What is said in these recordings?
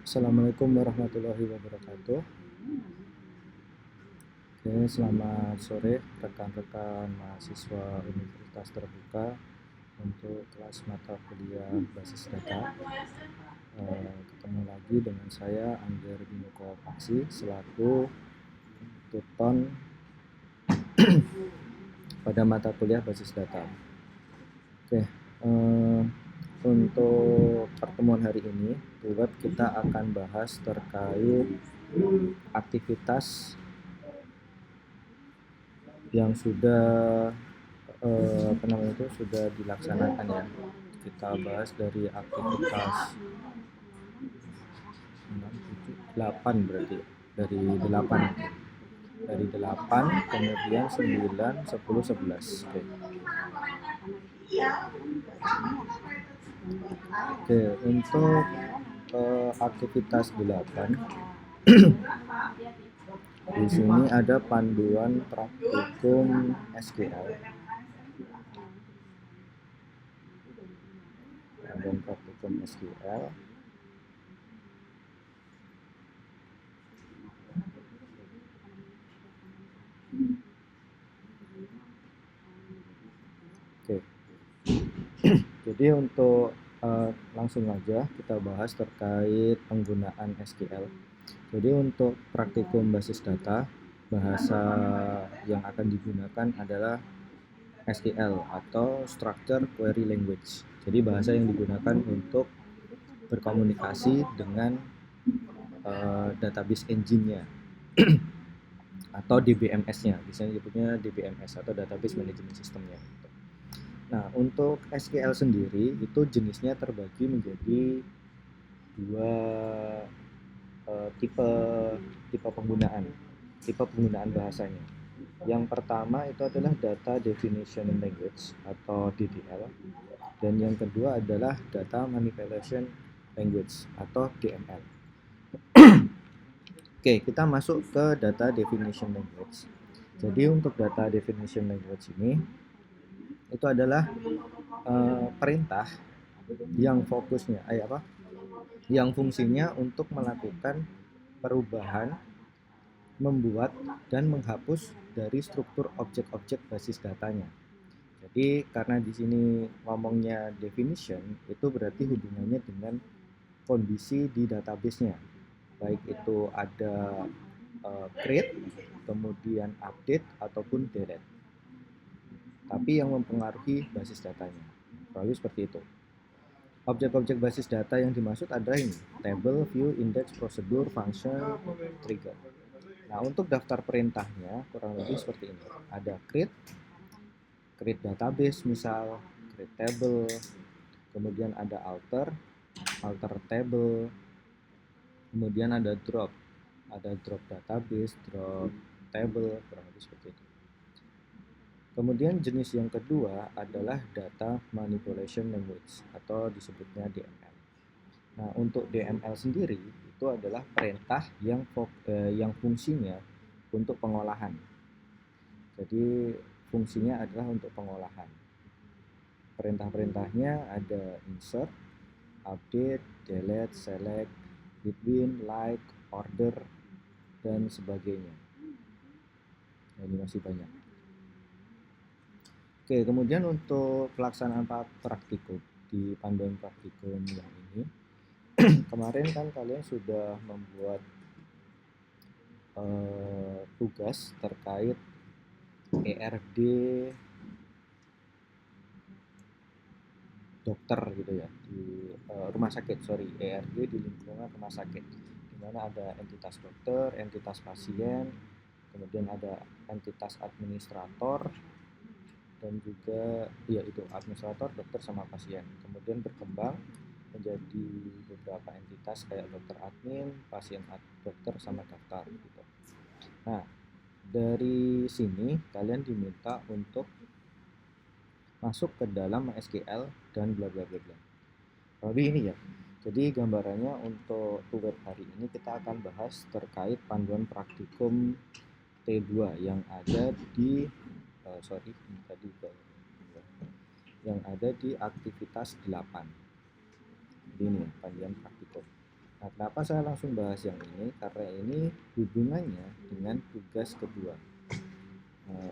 Assalamualaikum warahmatullahi wabarakatuh. Oke, selamat sore rekan-rekan mahasiswa Universitas Terbuka untuk kelas mata kuliah basis data. Ketemu lagi dengan saya Angger Binuko Paksi selaku tutor pada mata kuliah basis data. Oke, untuk pertemuan hari ini, buat kita akan bahas terkait aktivitas yang sudah sudah dilaksanakan ya. Kita bahas dari aktivitas 6, 7, 8 berarti dari 8 kemudian 9, 10, 11. Oke, untuk aktivitas 8 di sini ada panduan praktikum SQL. Panduan praktikum SQL. Oke. Jadi untuk langsung aja kita bahas terkait penggunaan SQL. Jadi untuk praktikum basis data, bahasa yang akan digunakan adalah SQL atau Structured Query Language. Jadi bahasa yang digunakan untuk berkomunikasi dengan database engine-nya atau DBMS-nya, biasanya disebutnya DBMS atau Database Management System-nya. Nah, untuk SQL sendiri itu jenisnya terbagi menjadi dua tipe penggunaan bahasanya. Yang pertama itu adalah Data Definition Language atau DDL, dan yang kedua adalah Data Manipulation Language atau DML. Oke, kita masuk ke Data Definition Language. Jadi untuk Data Definition Language ini itu adalah perintah yang fokusnya yang fungsinya untuk melakukan perubahan, membuat dan menghapus dari struktur objek-objek basis datanya. Jadi karena di sini ngomongnya definition, itu berarti hubungannya dengan kondisi di database-nya. Baik itu ada create, kemudian update ataupun delete. Tapi yang mempengaruhi basis datanya. Lalu seperti itu. Objek-objek basis data yang dimaksud adalah ini, table, view, index, procedure, function, trigger. Nah, untuk daftar perintahnya kurang lebih seperti ini. Ada create database misal, create table, kemudian ada alter table, kemudian ada drop database, drop table, kurang lebih seperti itu. Kemudian jenis yang kedua adalah Data Manipulation Language atau disebutnya DML. Nah, untuk DML sendiri itu adalah perintah yang fungsinya untuk pengolahan. Jadi fungsinya adalah untuk pengolahan. Perintah-perintahnya ada insert, update, delete, select, between, like, order, dan sebagainya. Nah, ini masih banyak. Oke, kemudian untuk pelaksanaan praktikum di panduan praktikum yang ini, kemarin kan kalian sudah membuat tugas terkait ERD dokter gitu ya, di rumah sakit, ERD di lingkungan rumah sakit, di mana ada entitas dokter, entitas pasien, kemudian ada entitas administrator, dan juga itu administrator, dokter sama pasien. Kemudian berkembang menjadi beberapa entitas kayak dokter admin, pasien dokter sama daftar gitu. Nah, dari sini kalian diminta untuk masuk ke dalam MySQL dan bla bla bla bla. Tapi ini ya. Jadi gambarannya untuk tugas hari ini kita akan bahas terkait panduan praktikum T2 yang ada di yang ada di aktivitas 8. Jadi ini ya, panduan praktikum. Nah, kenapa saya langsung bahas yang ini? Karena ini hubungannya dengan tugas kedua.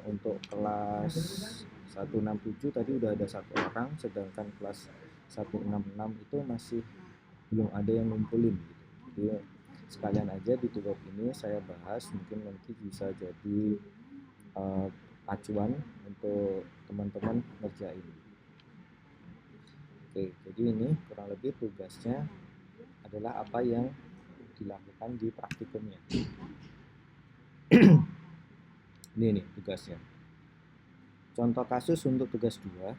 Untuk kelas 167 tadi udah ada 1 orang, sedangkan kelas 166 itu masih belum ada yang ngumpulin gitu. Jadi sekalian aja di tugas ini saya bahas, mungkin nanti bisa jadi acuan untuk teman-teman ngerjain. Oke, jadi ini kurang lebih tugasnya adalah apa yang dilakukan di praktikumnya. Ini nih tugasnya. Contoh kasus untuk tugas 2,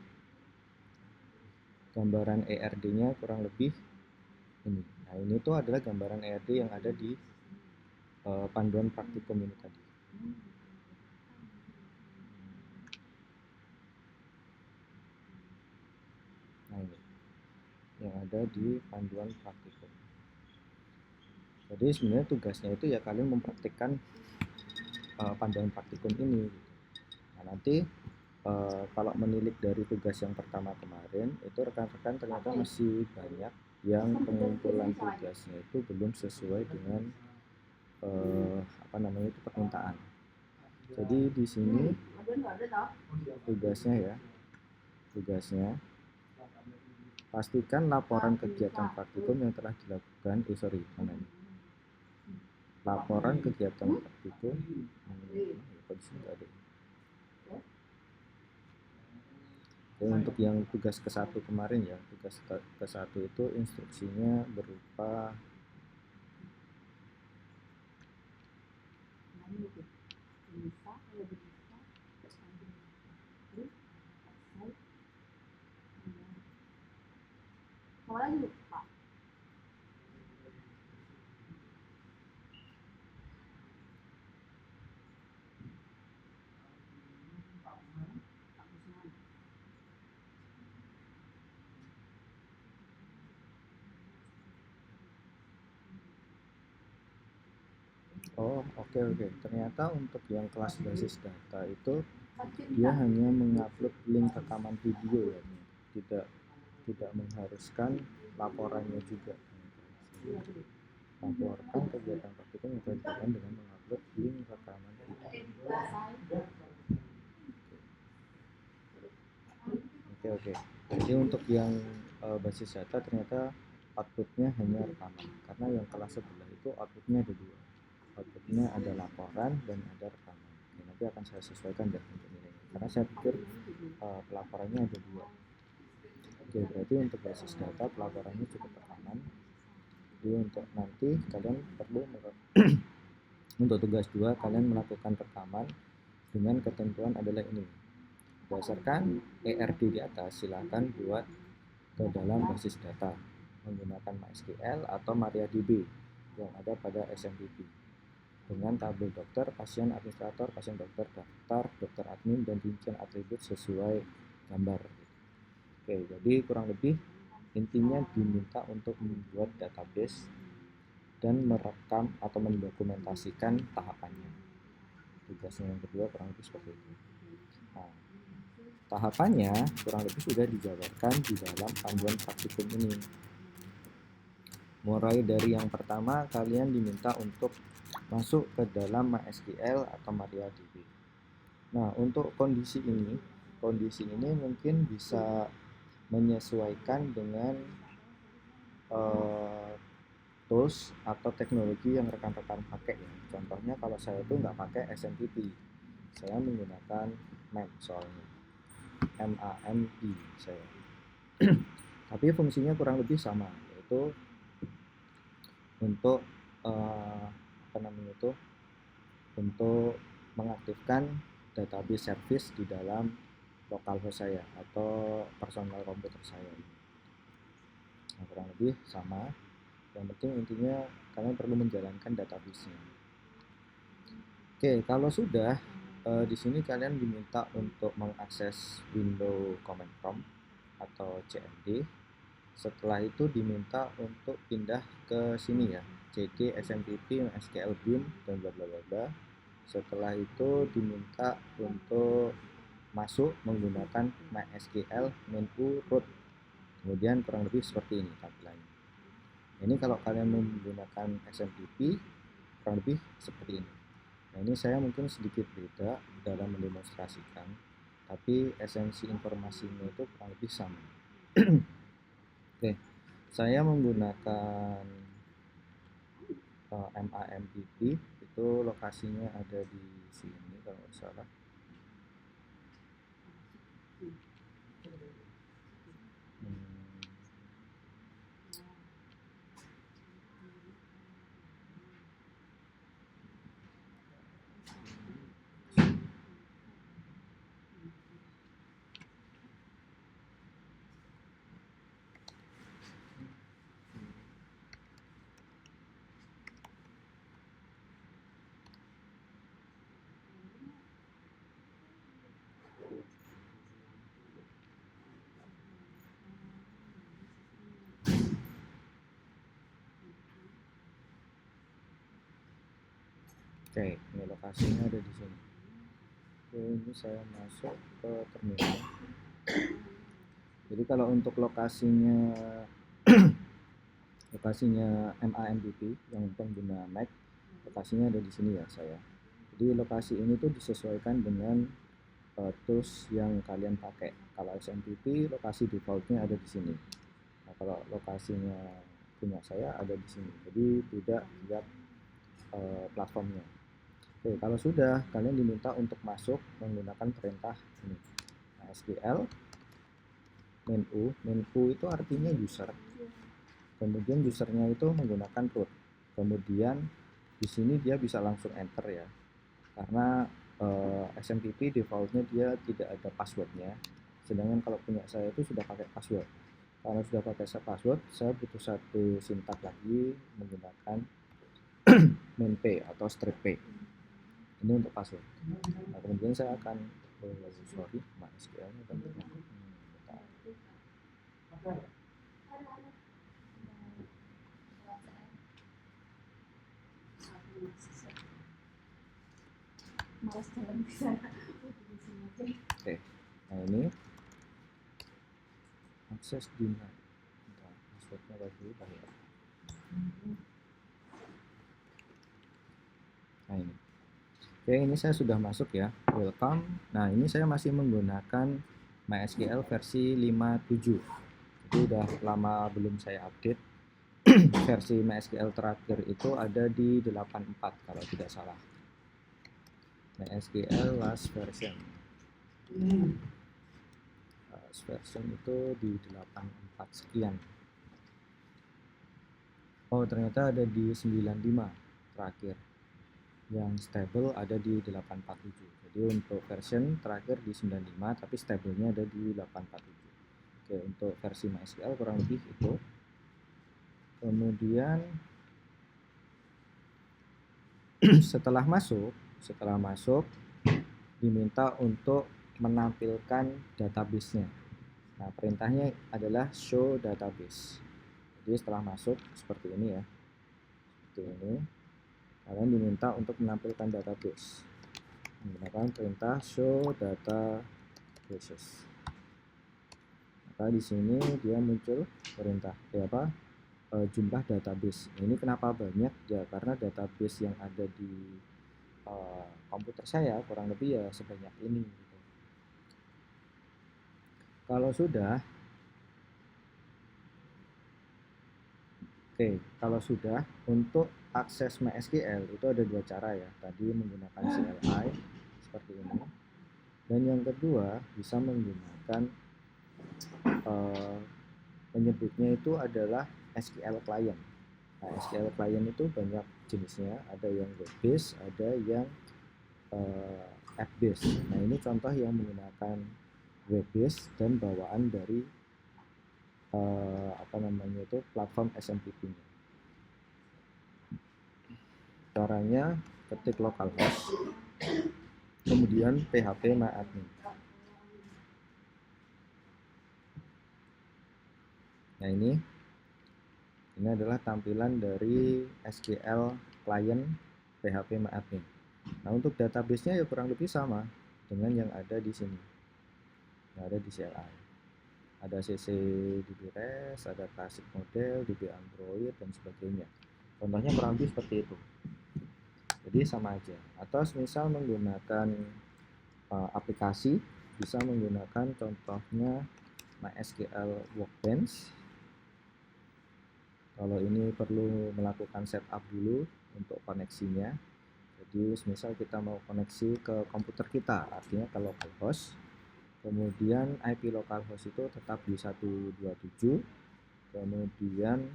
gambaran ERD-nya kurang lebih ini. Nah, ini tuh adalah gambaran ERD yang ada di panduan praktikum ini tadi. Nah, ini yang ada di panduan praktikum. Jadi sebenarnya tugasnya itu ya kalian mempraktikkan panduan praktikum ini. Nah, nanti kalau menilik dari tugas yang pertama kemarin, itu rekan-rekan ternyata masih banyak yang pengumpulan tugasnya itu belum sesuai dengan permintaan. Jadi di sini tugasnya pastikan laporan kegiatan praktikum yang telah dilakukan. Laporan kegiatan praktikum. Untuk yang tugas ke-1 kemarin ya, tugas ke-1 itu instruksinya berupa oke. Ternyata untuk yang kelas basis data itu dia hanya mengupload link rekaman video ya, tidak mengharuskan laporannya juga. Laporkan kegiatan praktikum yang dilakukan dengan mengupload link rekaman video. Oke. Jadi untuk yang basis data ternyata outputnya hanya rekaman, karena yang kelas sebelah itu outputnya ada 2. Outputnya ada laporan dan ada rekaman. Oke, nanti akan saya sesuaikan deh untuk nilainya, karena saya pikir pelaporannya ada 2. Oke, berarti untuk basis data pelaporannya cukup rekaman. Jadi untuk nanti kalian perlu untuk tugas 2 kalian melakukan rekaman dengan ketentuan adalah ini. Berdasarkan ERD di atas, silakan buat ke dalam basis data menggunakan MySQL atau MariaDB yang ada pada SMPP dengan tabel dokter, pasien, administrator, pasien dokter, daftar, dokter admin, dan rincian atribut sesuai gambar. Oke, jadi kurang lebih intinya diminta untuk membuat database dan merekam atau mendokumentasikan tahapannya. Tugasnya yang kedua kurang lebih seperti itu. Nah, tahapannya kurang lebih sudah dijabarkan di dalam panduan praktikum ini. Mulai dari yang pertama, kalian diminta untuk masuk ke dalam MySQL atau MariaDB. Nah, untuk kondisi ini mungkin bisa menyesuaikan dengan tools atau teknologi yang rekan-rekan pakai ya. Contohnya kalau saya itu nggak pakai SMPP, saya menggunakan MAMP soalnya, MAMP saya. Tapi fungsinya kurang lebih sama, yaitu untuk untuk mengaktifkan database service di dalam localhost saya atau personal komputer saya. Nah, kurang lebih sama. Yang penting intinya kalian perlu menjalankan database-nya. Oke, kalau sudah di sini kalian diminta untuk mengakses window command prompt atau CMD. Setelah itu diminta untuk pindah ke sini ya, cd smpp SQL bin dan bla bla bla. Setelah itu diminta untuk masuk menggunakan MySQL menu root. Kemudian kurang lebih seperti ini tampilannya. Ini kalau kalian menggunakan SMTP kurang lebih seperti ini. Nah, ini saya mungkin sedikit beda dalam mendemonstrasikan, tapi esensi informasinya itu kurang lebih sama. Oke, saya menggunakan MAMPP, itu lokasinya ada di sini kalau nggak salah. Oke, ini lokasinya ada di sini. Oke, ini saya masuk ke terminal. Jadi kalau untuk lokasinya MAMPP yang pengguna Mac, lokasinya ada di sini ya saya. Jadi lokasi ini tuh disesuaikan dengan tools yang kalian pakai. Kalau SMPP lokasi defaultnya ada di sini. Nah, kalau lokasinya punya saya ada di sini. Jadi tidak tiap platformnya. Oke, kalau sudah, kalian diminta untuk masuk menggunakan perintah ini. SQL menu itu artinya user. Kemudian usernya itu menggunakan root. Kemudian di sini dia bisa langsung enter ya. Karena SMTP defaultnya dia tidak ada passwordnya. Sedangkan kalau punya saya itu sudah pakai password. Karena sudah pakai password, saya butuh satu sintak lagi menggunakan main p atau strip p. Ini untuk password. Nah, kemudian saya akan sorry, MySQL nya dan oke, nah ini akses denied. Passwordnya lagi bahaya. Nah ini. Oke, ini saya sudah masuk ya. Welcome. Nah, ini saya masih menggunakan MySQL versi 5.7. Jadi udah lama belum saya update. Versi MySQL terakhir itu ada di 8.4 kalau tidak salah. MySQL last version. Last version itu di 8.4 sekian. Oh, ternyata ada di 95 terakhir. Yang stable ada di 847. Jadi untuk version terakhir di 95, tapi stablenya ada di 847. Oke, untuk versi MySQL kurang lebih itu. Kemudian setelah masuk diminta untuk menampilkan database-nya. Nah, perintahnya adalah show database. Jadi setelah masuk seperti ini ya. Seperti ini. Kalian diminta untuk menampilkan database menggunakan perintah show databases. Maka di sini dia muncul perintah jumlah database. Ini kenapa banyak ya? Karena database yang ada di komputer saya kurang lebih ya sebanyak ini. Kalau sudah, kalau sudah untuk akses MySQL itu ada dua cara ya. Tadi menggunakan CLI seperti ini, dan yang kedua bisa menggunakan penyebutnya itu adalah SQL client. Nah, SQL client itu banyak jenisnya, ada yang web based, ada yang app based. Nah, ini contoh yang menggunakan web based dan bawaan dari platform SMTP-nya. Caranya ketik localhost, kemudian php myadmin. Nah, ini adalah tampilan dari SQL client php myadmin. Nah, untuk database-nya ya kurang lebih sama dengan yang ada di sini, yang ada di CLI. ada CC DB-REST, ada classic model, DB Android dan sebagainya. Contohnya kurang lebih seperti itu. Jadi sama aja. Atau misal menggunakan aplikasi, bisa menggunakan contohnya MySQL Workbench. Kalau ini perlu melakukan setup dulu untuk koneksinya. Jadi misal kita mau koneksi ke komputer kita, artinya ke localhost, kemudian IP localhost itu tetap di 127, kemudian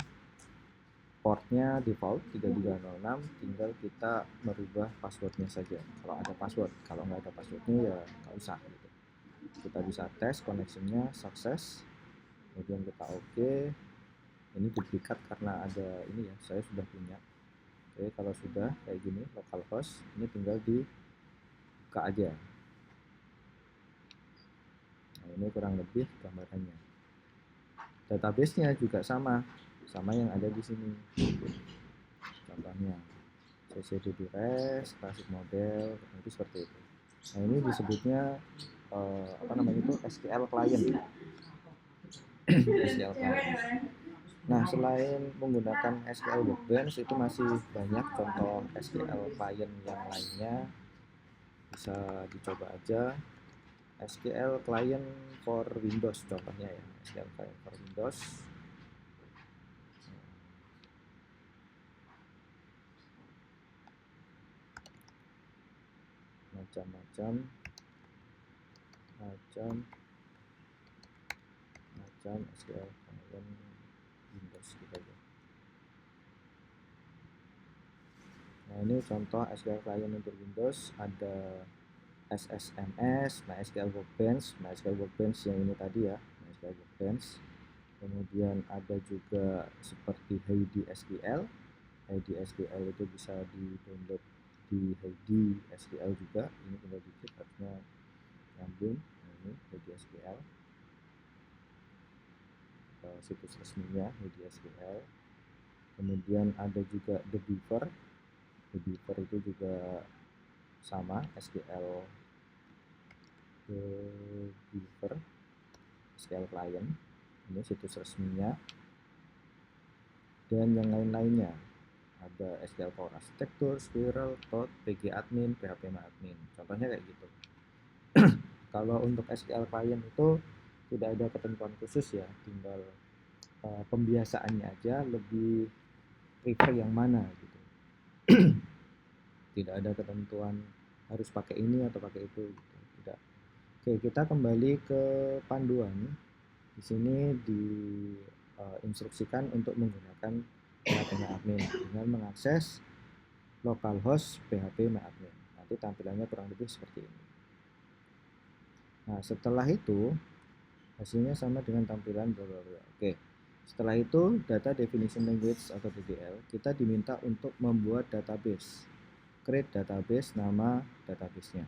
portnya default 3306, tinggal kita merubah passwordnya saja kalau ada password. Kalau nggak ada passwordnya ya nggak usah gitu. Kita bisa tes koneksinya sukses, kemudian kita oke. Ini duplikat karena ada ini ya, saya sudah punya. Oke, kalau sudah kayak gini localhost, ini tinggal dibuka aja. Nah, ini kurang lebih gambarannya. Database-nya juga sama yang ada di sini. Contohnya CCDB-REST, classic model, itu seperti itu. Nah, ini disebutnya SQL client. SQL client. Nah, selain menggunakan SQL Workbench, itu masih banyak contoh SQL client yang lainnya. Bisa dicoba aja. SQL client for Windows contohnya ya, SQL client for Windows. Macam SQL client Windows gitu aja. Nah, ini contoh SQL client untuk Windows, ada SSMS, MySQL Workbench yang ini tadi ya, MySQL Workbench. Kemudian ada juga seperti Heidi SQL. Heidi SQL itu bisa di-download di Heidi SQL juga. Ini tinggal diklik harusnya nyambung. Nah, ini Heidi SQL. Situs resminya Heidi SQL. Kemudian ada juga The Beaver. The Beaver itu juga sama SQL Beaver SQL client, ini situs resminya. Dan yang lain-lainnya ada SQL Power Architecture, Squirrel, Toad, pgadmin, phpMyAdmin, contohnya kayak gitu. Kalau untuk SQL client itu tidak ada ketentuan khusus ya, tinggal pembiasaannya aja, lebih prefer yang mana gitu. Tidak ada ketentuan harus pakai ini atau pakai itu gitu. Tidak. Oke, kita kembali ke panduan. Di sini diinstruksikan untuk menggunakan phpMyAdmin dengan mengakses localhost phpMyAdmin. Nanti tampilannya kurang lebih seperti ini. Nah, setelah itu hasilnya sama dengan tampilan bla bla bla. Oke. Setelah itu data definition language atau DDL, kita diminta untuk membuat database. Create database, nama databasenya.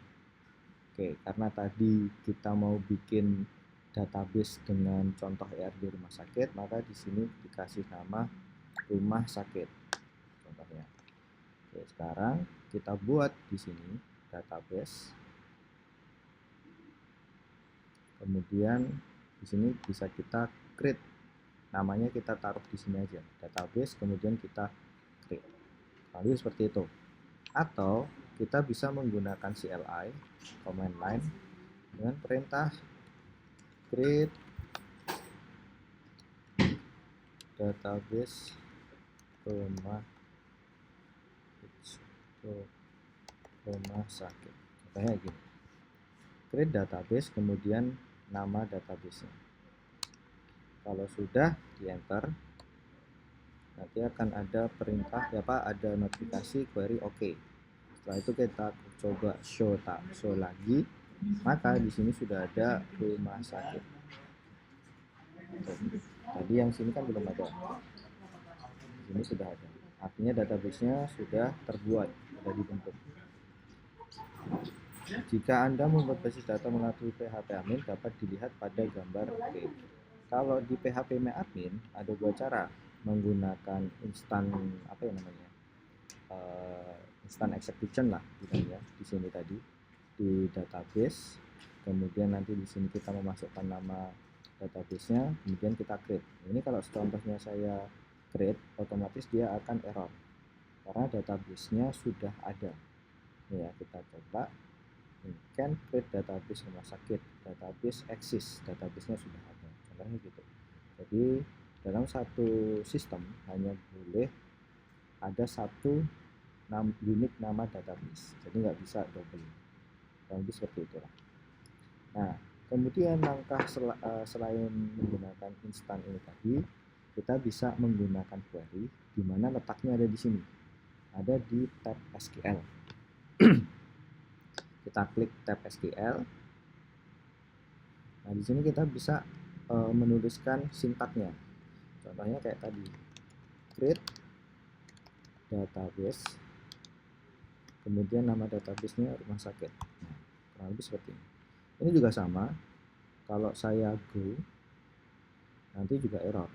Oke, karena tadi kita mau bikin database dengan contoh ERD rumah sakit, maka di sini dikasih nama rumah sakit contohnya. Oke, sekarang kita buat di sini database. Kemudian di sini bisa kita create, namanya kita taruh di sini aja, database, kemudian kita create. Lalu seperti itu. Atau kita bisa menggunakan CLI, command line, dengan perintah create database rumah sakit. Contohnya gini, create database, kemudian nama database-nya. Kalau sudah di enter, nanti akan ada perintah ada notifikasi query oke. Setelah itu kita coba show lagi, maka di sini sudah ada rumah sakit. Tadi yang sini kan belum ada, di sini sudah ada, artinya database-nya sudah terbuat, sudah dibentuk. Jika Anda membuat basis data melalui phpMyAdmin, dapat dilihat pada gambar oke. Kalau di phpMyAdmin ada dua cara, menggunakan instan instant execution lah gitu ya, di sini tadi di database. Kemudian nanti di sini kita memasukkan nama database-nya, kemudian kita create. Ini kalau contohnya saya create, otomatis dia akan error karena database-nya sudah ada. Ya, kita coba can create database rumah sakit, database exist, database-nya sudah ada, contohnya gitu. Jadi dalam satu sistem hanya boleh ada satu unique nama database, jadi nggak bisa double, kurang lebih seperti itulah. Nah, kemudian langkah selain menggunakan instan ini tadi, kita bisa menggunakan query, di mana letaknya ada di sini, ada di tab SQL. Kita klik tab SQL. Nah, di sini kita bisa menuliskan sintaknya. Contohnya kayak tadi, create database, kemudian nama database-nya rumah sakit. Nah, kurang lebih seperti ini. Ini juga sama, kalau saya go, nanti juga error.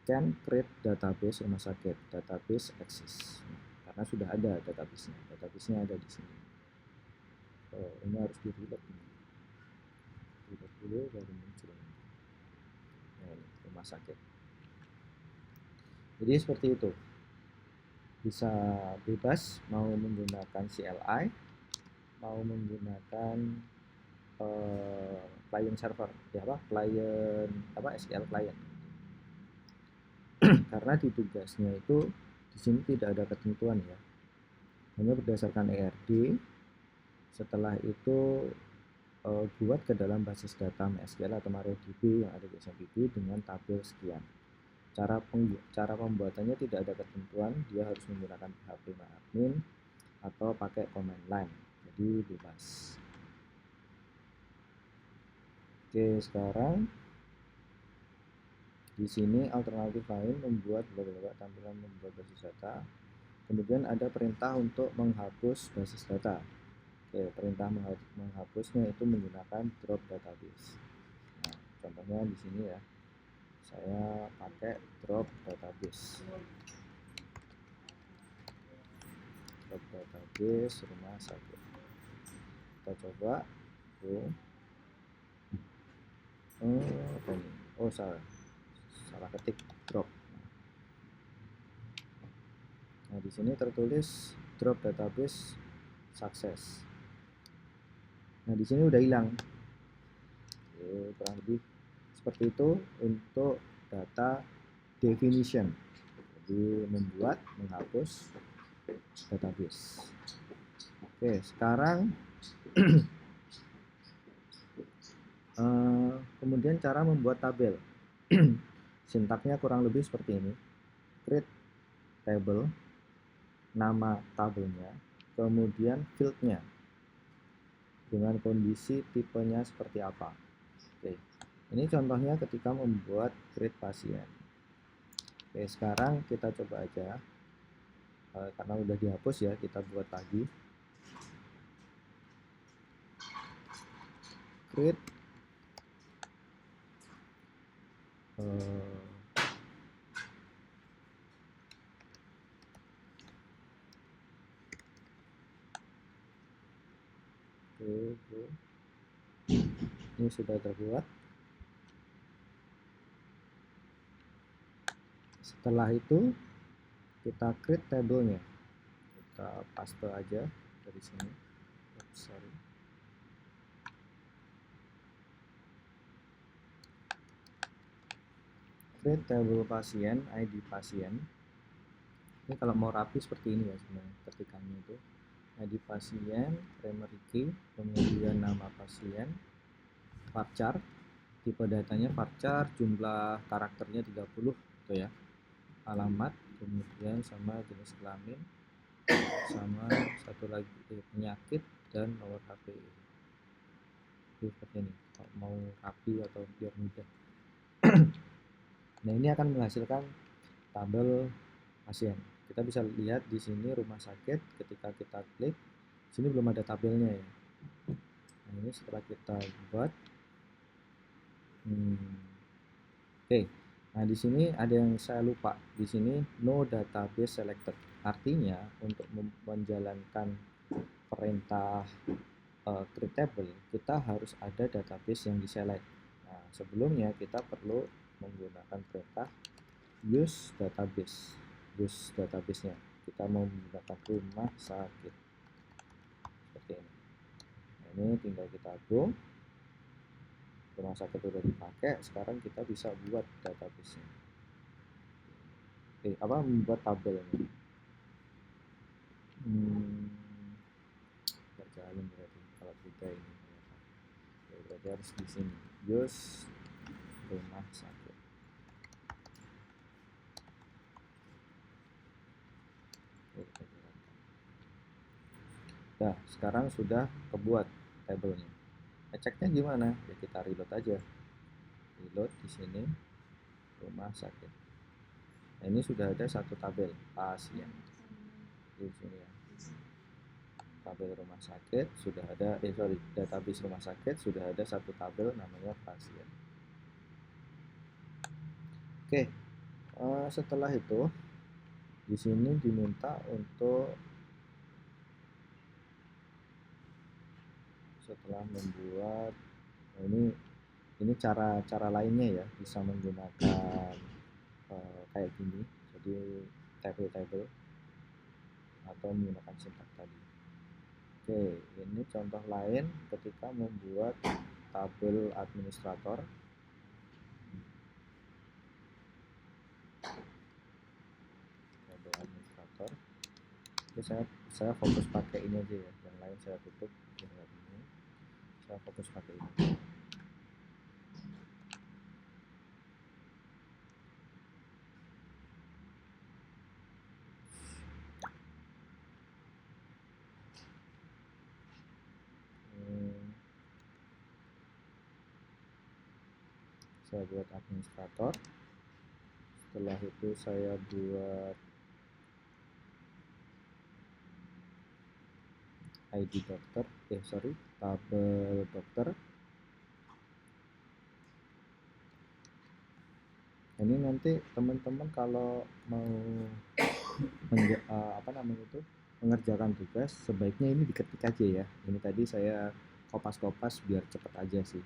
Can create database rumah sakit, database exist. Nah, karena sudah ada database-nya, database-nya ada di sini. Oh, ini harus di-reload. Reload dulu baru muncul. Nah, ini rumah sakit. Jadi seperti itu. Bisa bebas mau menggunakan CLI, mau menggunakan client server, ya apa? Client apa? SQL client. Karena di tugasnya itu di sini tidak ada ketentuan ya, hanya berdasarkan ERD. Setelah itu buat ke dalam basis data MySQL atau MariaDB yang ada di SMPP dengan tabel sekian. Cara pembuatannya tidak ada ketentuan, dia harus menggunakan PHP admin atau pakai command line, jadi bebas. Oke, sekarang di sini alternatif lain membuat beberapa tampilan membuat basis data. Kemudian ada perintah untuk menghapus basis data. Oke, perintah menghapusnya itu menggunakan drop database. Nah, contohnya di sini ya, saya pakai drop database. Drop database rumah sakit. Kita coba. Apa ini? Oh, salah ketik drop. Nah, di sini tertulis drop database sukses. Nah, di sini udah hilang. Oke, kurang lebih seperti itu untuk data definition. Jadi membuat, menghapus database. Oke, sekarang kemudian cara membuat tabel. Sintaknya kurang lebih seperti ini. Create table, nama tabelnya, kemudian fieldnya dengan kondisi tipenya seperti apa. Oke, ini contohnya ketika membuat create pasien. Oke, sekarang kita coba aja, karena udah dihapus ya, kita buat lagi. Create ini sudah terbuat. Setelah itu kita create tabelnya, kita paste aja dari sini. Sorry. Create table pasien, ID pasien. Ini kalau mau rapi seperti ini ya sebenarnya ketikannya itu. ID pasien, primary key, kemudian nama pasien, varchar, tipe datanya varchar, jumlah karakternya 30 gitu ya, alamat, kemudian sama jenis kelamin, sama satu lagi penyakit dan nomor HP. Seperti ini kalau mau rapi atau biar mudah. Nah, ini akan menghasilkan tabel pasien. Kita bisa lihat di sini rumah sakit, ketika kita klik sini belum ada tabelnya ya. Nah, ini setelah kita buat oke. Nah, di sini ada yang saya lupa. Di sini no database selected. Artinya untuk menjalankan perintah create table, kita harus ada database yang diselect. sebelumnya kita perlu menggunakan perintah use database-nya. Kita mau menggunakan rumah sakit seperti ini. Nah, ini tinggal kita agung, rumah sakit udah dipakai, sekarang kita bisa buat database-nya. Membuat tabelnya. Berjalan berarti kalau kita ini berarti harus di sini use rumah sakit. Nah, sekarang sudah kebuat tabelnya. Ngeceknya gimana? Ya kita reload aja. Reload di sini rumah sakit. Nah, ini sudah ada satu tabel pasien. Di sini ya. Tabel rumah sakit sudah ada, database rumah sakit sudah ada satu tabel namanya pasien. Oke, setelah itu di sini diminta untuk setelah membuat, ini cara lainnya ya, bisa menggunakan kayak gini, jadi table atau menggunakan syntax tadi. Oke, ini contoh lain ketika membuat tabel administrator. Oke, saya fokus pakai ini aja ya, yang lain saya tutup. Ini saya fokus pakai ini. Saya buat administrator, setelah itu saya buat ID dokter, tabel dokter. Ini nanti teman-teman kalau mau mengerjakan tugas, sebaiknya ini diketik aja ya. Ini tadi saya kopas-kopas biar cepet aja sih.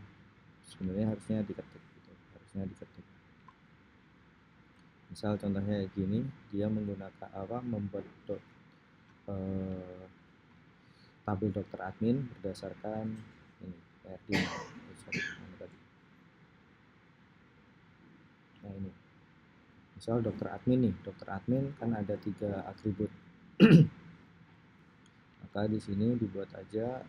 Sebenarnya harusnya diketik gitu. Misal contohnya kayak gini, dia menggunakan membuat tabel dokter admin berdasarkan ini PRD. Nah, ini misal dokter admin kan ada 3 atribut. Maka di sini dibuat aja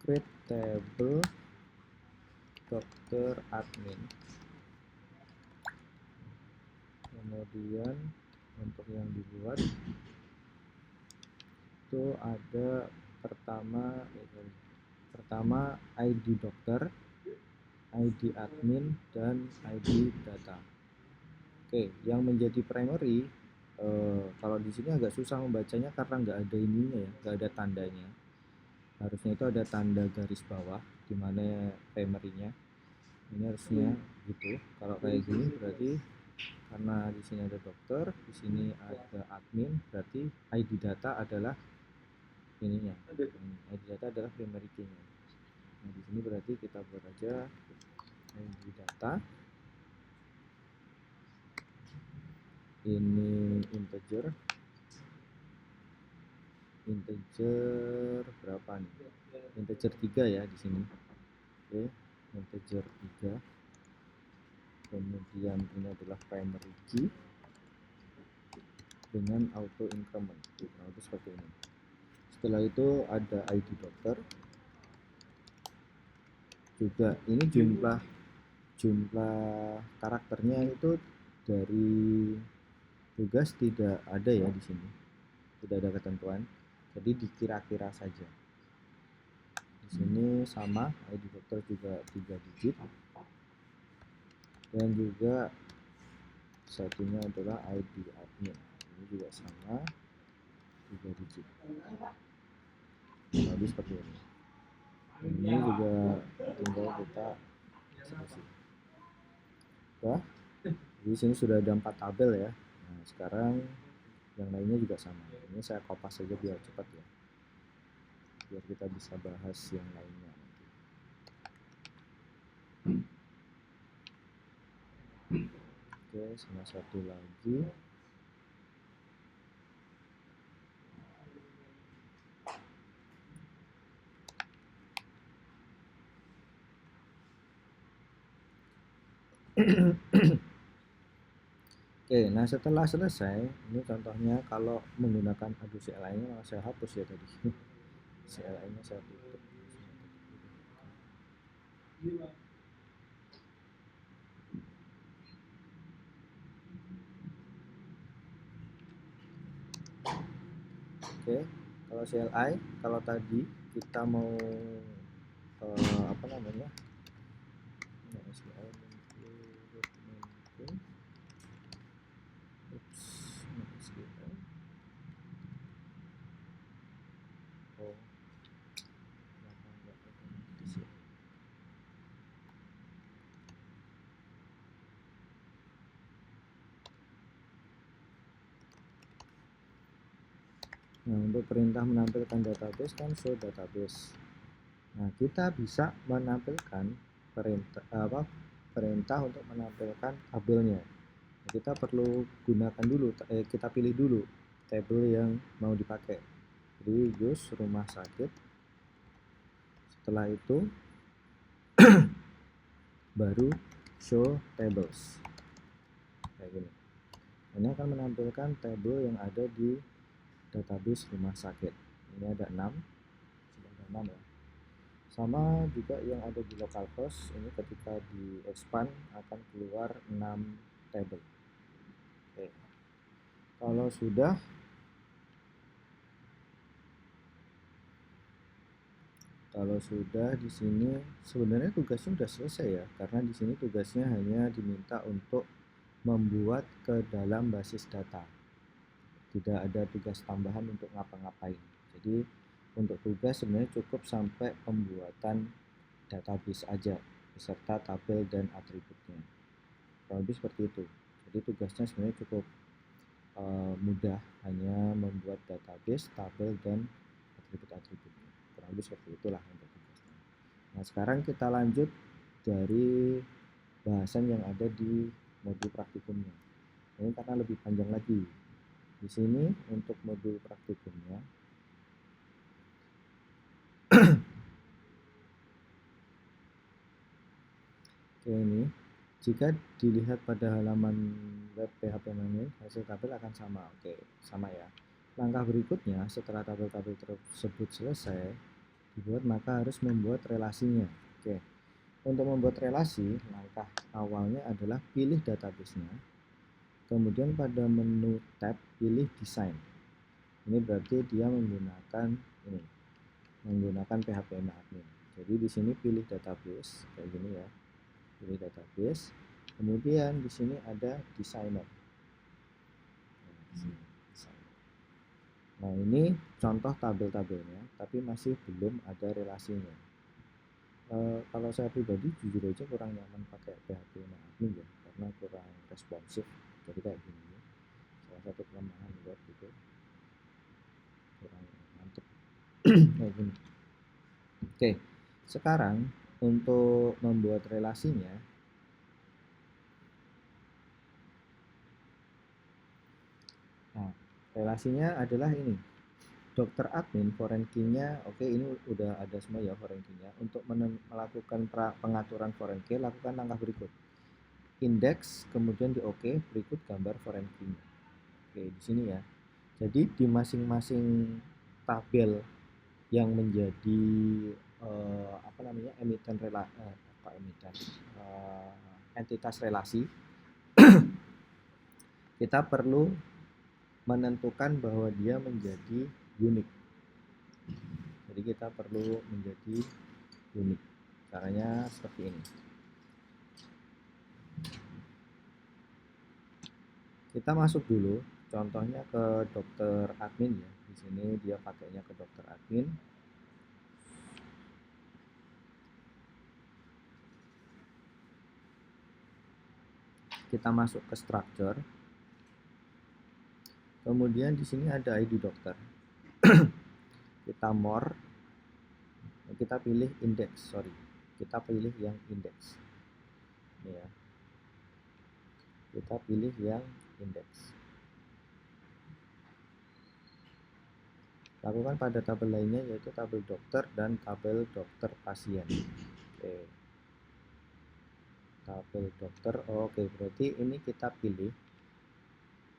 create table dokter admin. Kemudian untuk yang dibuat itu ada pertama ID dokter, ID admin, dan ID data. Oke, yang menjadi primary kalau di sini agak susah membacanya karena nggak ada ininya ya, nggak ada tandanya. Harusnya itu ada tanda garis bawah di mana primary-nya. Ini harusnya gitu. Kalau kayak gini berarti karena di sini ada dokter, di sini ada admin, berarti ID data adalah ininya. ID data adalah primary key-nya. Nah, di sini berarti kita buat aja ID data. Ini integer berapa nih? Integer 3 ya di sini. Oke, integer 3. Kemudian ini adalah primary key dengan auto increment. Nah, itu seperti ini. Setelah itu ada ID dokter. Juga ini jumlah karakternya itu dari tugas tidak ada ya di sini. Tidak ada ketentuan. Jadi dikira-kira saja. Di sini sama, ID dokter juga 3 digit. Dan juga satunya adalah ID admin. Ini juga sama, 3 digit. Jadi seperti ini. Ini juga tinggal kita eksekusi. Wah, di sini sudah ada 4 tabel ya. Nah, sekarang yang lainnya juga sama. Ini saya kopas saja biar cepat ya, biar kita bisa bahas yang lainnya nanti. Oke, sama satu lagi. Oke, nah setelah selesai, ini contohnya kalau menggunakan aduh CLI-nya saya hapus ya tadi. CLI-nya saya tutup. Oke, kalau CLI, kalau tadi kita mau apa namanya? Nah, untuk perintah menampilkan database kan show database. Nah, kita bisa menampilkan perintah untuk menampilkan tabelnya. Nah, kita perlu gunakan dulu, kita pilih dulu tabel yang mau dipakai. Jadi use rumah sakit. Setelah itu baru show tables. Kayak gini. Ini akan menampilkan tabel yang ada di database rumah sakit. Ini ada 6. Sudah ada 6 ya. Sama juga yang ada di localhost, ini ketika di expand akan keluar 6 table. Oke. Kalau sudah di sini sebenarnya tugasnya sudah selesai ya, karena di sini tugasnya hanya diminta untuk membuat ke dalam basis data. Tidak ada tugas tambahan untuk ngapa-ngapain. Jadi untuk tugas sebenarnya cukup sampai pembuatan database aja beserta tabel dan atributnya. Kurang lebih seperti itu. Jadi tugasnya sebenarnya cukup mudah, hanya membuat database, tabel, dan atribut-atributnya. Kurang lebih seperti itulah untuk tugasnya. Nah, sekarang kita lanjut dari bahasan yang ada di modul praktikumnya. Ini karena lebih panjang lagi. Di sini untuk modul praktikumnya, oke, ini jika dilihat pada halaman web PHP Manual, hasil tabel akan sama. Oke, sama ya. Langkah berikutnya setelah tabel-tabel tersebut selesai dibuat, maka harus membuat relasinya. Oke, untuk membuat relasi, langkah awalnya adalah pilih database-nya, kemudian pada menu tab pilih desain. Ini berarti dia menggunakan PHP admin. Jadi di sini pilih database kayak gini ya, pilih database. Kemudian di sini ada designer. Nah, ini contoh tabel-tabelnya, tapi masih belum ada relasinya. Kalau saya pribadi jujur aja kurang nyaman pakai PHP admin ya, karena kurang responsif. Jadi kayak gini, salah satu kelemahan web itu kurang mantep. Kayak gini. Oke, sekarang untuk membuat relasinya, nah, relasinya adalah ini. Dokter admin foreign key-nya, oke, ini udah ada semua ya foreign key-nya. Untuk melakukan pengaturan foreign key, lakukan langkah berikut. Index, kemudian di oke, berikut gambar foreign key-nya. Oke, di sini ya. Jadi di masing-masing tabel yang menjadi entitas relasi, kita perlu menentukan bahwa dia menjadi unik. Jadi kita perlu menjadi unik. Caranya seperti ini. Kita masuk dulu, contohnya ke dokter admin ya. Di sini dia pakainya ke dokter admin. kita masuk ke structure, kemudian di sini ada ID dokter. Kita more, kita pilih index, kita pilih yang index. Ini ya, kita pilih yang index. Lakukan pada tabel lainnya, yaitu tabel dokter dan tabel dokter pasien. Oke. Tabel dokter, oke, berarti ini kita pilih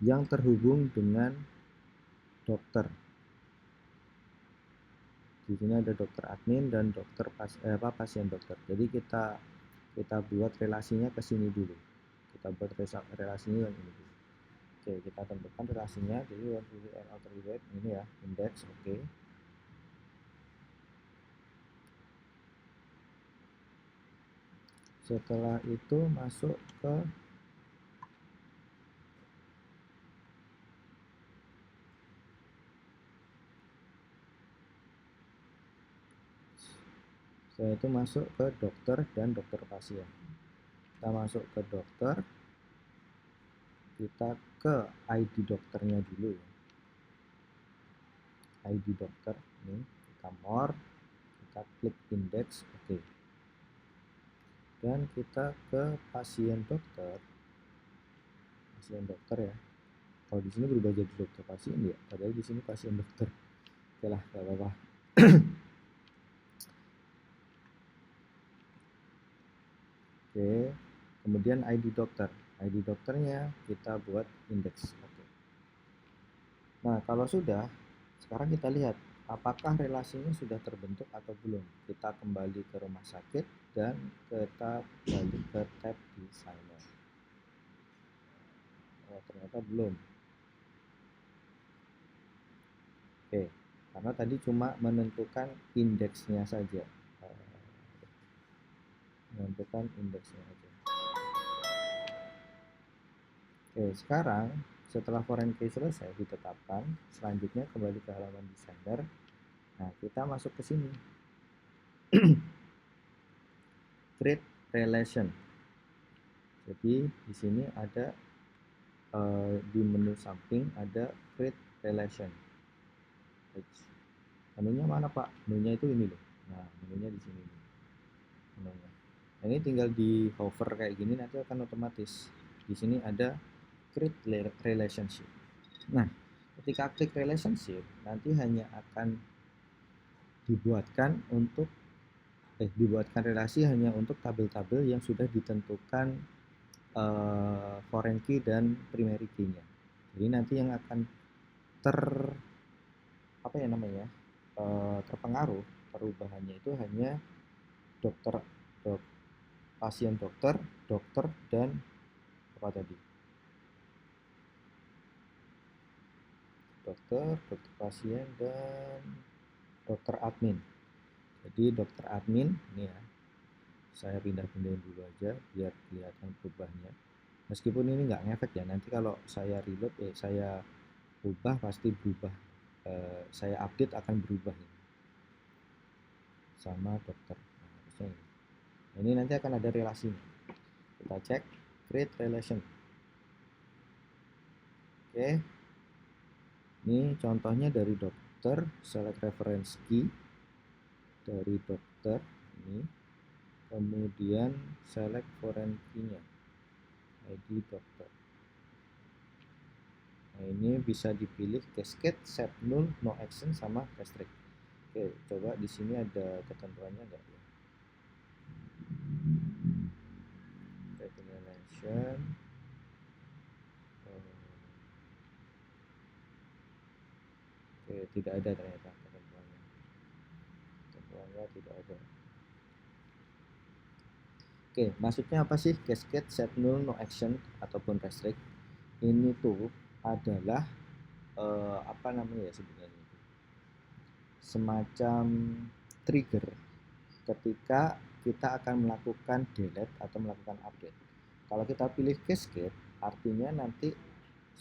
yang terhubung dengan dokter. Di sini ada dokter admin dan dokter pasien dokter. Jadi kita buat relasinya ke sini dulu. Kita buat relasinya yang ini dulu. Oke, kita tentukan relasinya. Jadi outer ini ya, index. Oke. Setelah itu masuk ke dokter dan dokter pasien. Kita masuk ke dokter, kita ke ID dokternya dulu ya. ID dokter ini, kita more, kita klik index, oke. Dan kita ke pasien dokter ya. Kalau di sini berubah jadi dokter pasien ya, padahal di sini pasien dokter. Oke lah, gak apa-apa. Oke, kemudian ID dokter. ID dokternya kita buat indeks. Oke. Nah, kalau sudah, sekarang kita lihat apakah relasinya sudah terbentuk atau belum. Kita kembali ke rumah sakit dan kita balik ke tab designer. Oh, ternyata belum. Oke, karena tadi cuma menentukan indeksnya saja. Menentukan indeksnya aja. Oke, sekarang setelah foreign key selesai ditetapkan, selanjutnya kembali ke halaman designer. Nah, kita masuk ke sini. Create relation. Jadi di sini ada di menu samping ada create relation. Menunya mana Pak? Menunya itu ini loh. Nah, menunya di sini. Menunya. Nah, ini tinggal di hover kayak gini, nanti akan otomatis. Di sini ada create relationship. Nah, ketika klik relationship, nanti hanya akan dibuatkan relasi hanya untuk tabel-tabel yang sudah ditentukan foreign key dan primary key-nya. Jadi nanti yang akan terpengaruh perubahannya itu hanya pasien dokter dan apa tadi? Dokter pasien dan dokter admin. Jadi dokter admin ini ya, saya pindah-pindahin dulu aja biar kelihatan perubahannya. Meskipun ini nggak ngefek ya, nanti kalau saya reload saya ubah pasti berubah. Saya update akan berubah ini. Sama dokter. Nah, harusnya ini. Nah, ini nanti akan ada relasinya. Kita cek create relation. Oke. Ini contohnya dari dokter, select reference key dari dokter ini. Kemudian select foreign key-nya. ID dokter. Nah, ini bisa dipilih cascade, set null, no action sama restrict. Oke, coba di sini ada ketentuannya enggak ya? Relation. Oke, tidak ada ternyata ketentuannya. Ketentuannya tidak ada. Oke, maksudnya apa sih cascade, set null, no action ataupun restrict? Ini tuh adalah apa namanya ya sebenarnya? Semacam trigger ketika kita akan melakukan delete atau melakukan update. Kalau kita pilih cascade, artinya nanti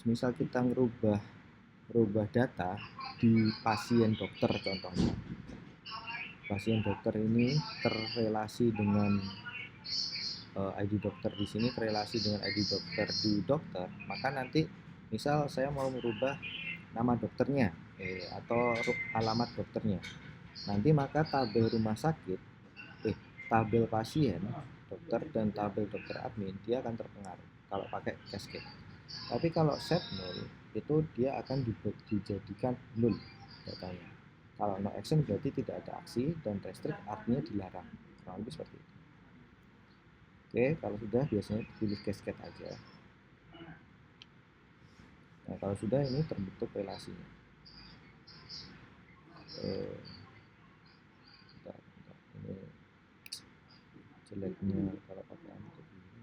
misal kita merubah data di pasien dokter contohnya. Pasien dokter ini terrelasi dengan ID dokter di sini korelasi dengan ID dokter di dokter, maka nanti misal saya mau merubah nama dokternya atau alamat dokternya, nanti maka tabel rumah sakit, tabel pasien dokter dan tabel dokter admin dia akan terpengaruh kalau pakai cascade. Tapi kalau set null itu dia akan dijadikan null datanya. Kalau no action berarti tidak ada aksi dan restrict artinya dilarang. Kurang lebih seperti itu. Oke, kalau sudah biasanya pilih cascade aja. Nah, kalau sudah ini terbentuk relasinya. Ini jeleknya kalau pakai antik ini.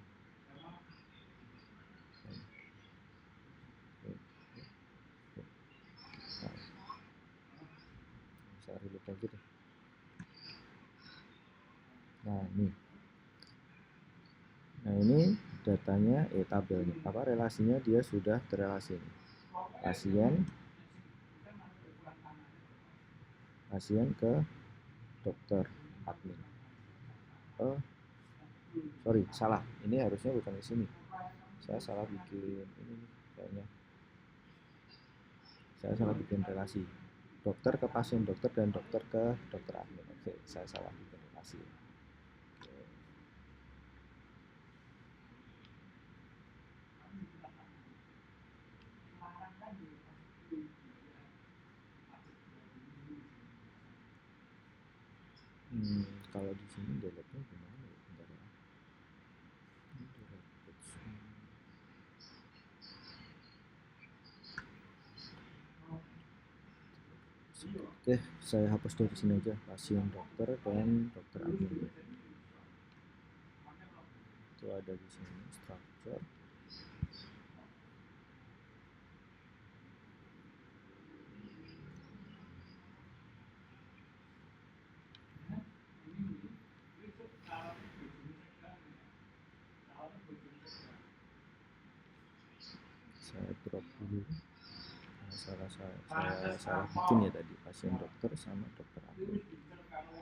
Saya reload lagi deh. Nah ini datanya, tabelnya, relasinya dia sudah terrelasi. Pasien ke dokter admin. Sorry, salah. Ini harusnya bukan di sini. Saya salah bikin ini kayaknya. Saya salah bikin relasi. Dokter ke pasien dokter dan dokter ke dokter admin. Oke, saya salah bikin relasi. Kalau di sini delete-nya gimana ya? Bentar ya. Oke, saya hapus dari sini aja, pasien dokter dan dokter admin. Itu ada di sini structure. Saya drop dulu. Saya salah bikin ya tadi, pasien dokter sama dokter admin.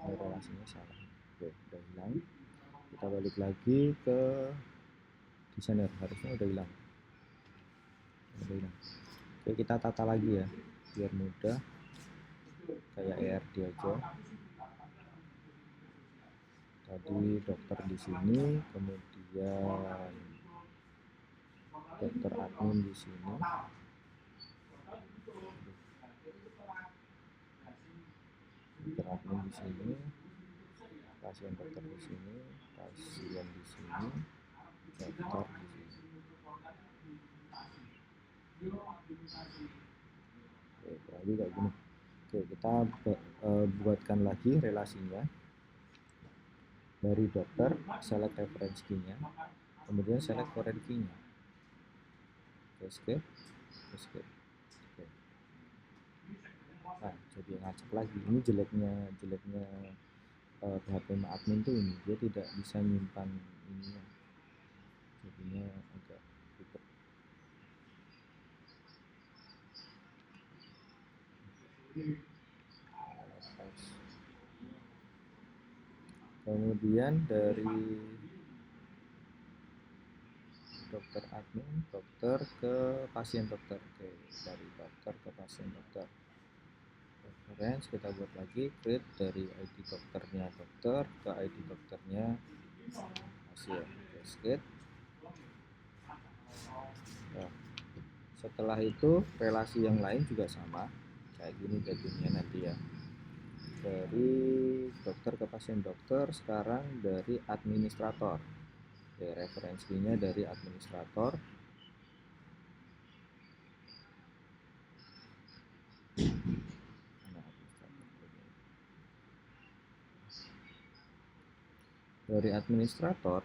Ini relasinya salah. Oke, udah hilang. Kita balik lagi ke desainer, harusnya udah hilang. Oke, kita tata lagi ya biar mudah, kayak ERD aja. Tadi dokter di sini, kemudian dokter admin di sini, dokter admin di sini, pasien dokter di sini, pasien di sini, dokter di sini. Oke, kurang lebih kayak gini. Oke, kita buatkan lagi relasinya. Dari dokter, select reference key-nya, kemudian select foreign key-nya. Escape. Oke. Nah, jadi ngacak lagi. Ini jeleknya PHP admin tuh ini, dia tidak bisa nyimpan ininya. Jadinya agak ribet. Kemudian dari dokter admin, dokter ke pasien dokter. Oke, dari dokter ke pasien dokter. Reference kita buat lagi, create dari ID dokternya dokter ke ID dokternya pasien. Escape. Nah, setelah itu relasi yang lain juga sama kayak gini jadinya nanti ya, dari dokter ke pasien dokter. Sekarang dari administrator, referensinya dari administrator. Dari administrator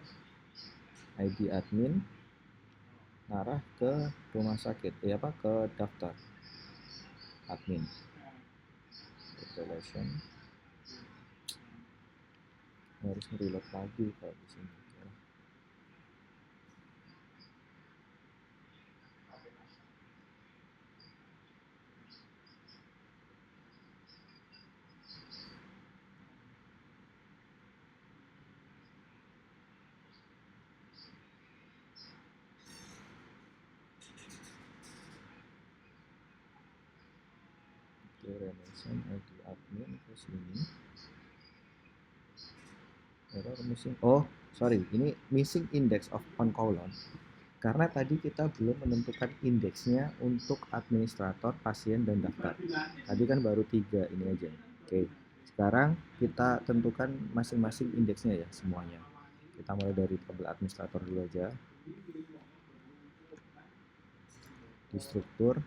ID admin ngarah ke rumah sakit, ke daftar admin. Relation harus reload lagi kalau di sini. relation ID admin ke sini. Error missing. Oh, sorry, ini missing index of on colon. Karena tadi kita belum menentukan indeksnya untuk administrator, pasien, dan daftar. Tadi kan baru 3 ini aja. Oke, sekarang kita tentukan masing-masing indeksnya ya semuanya. Kita mulai dari tabel administrator dulu aja. Di struktur,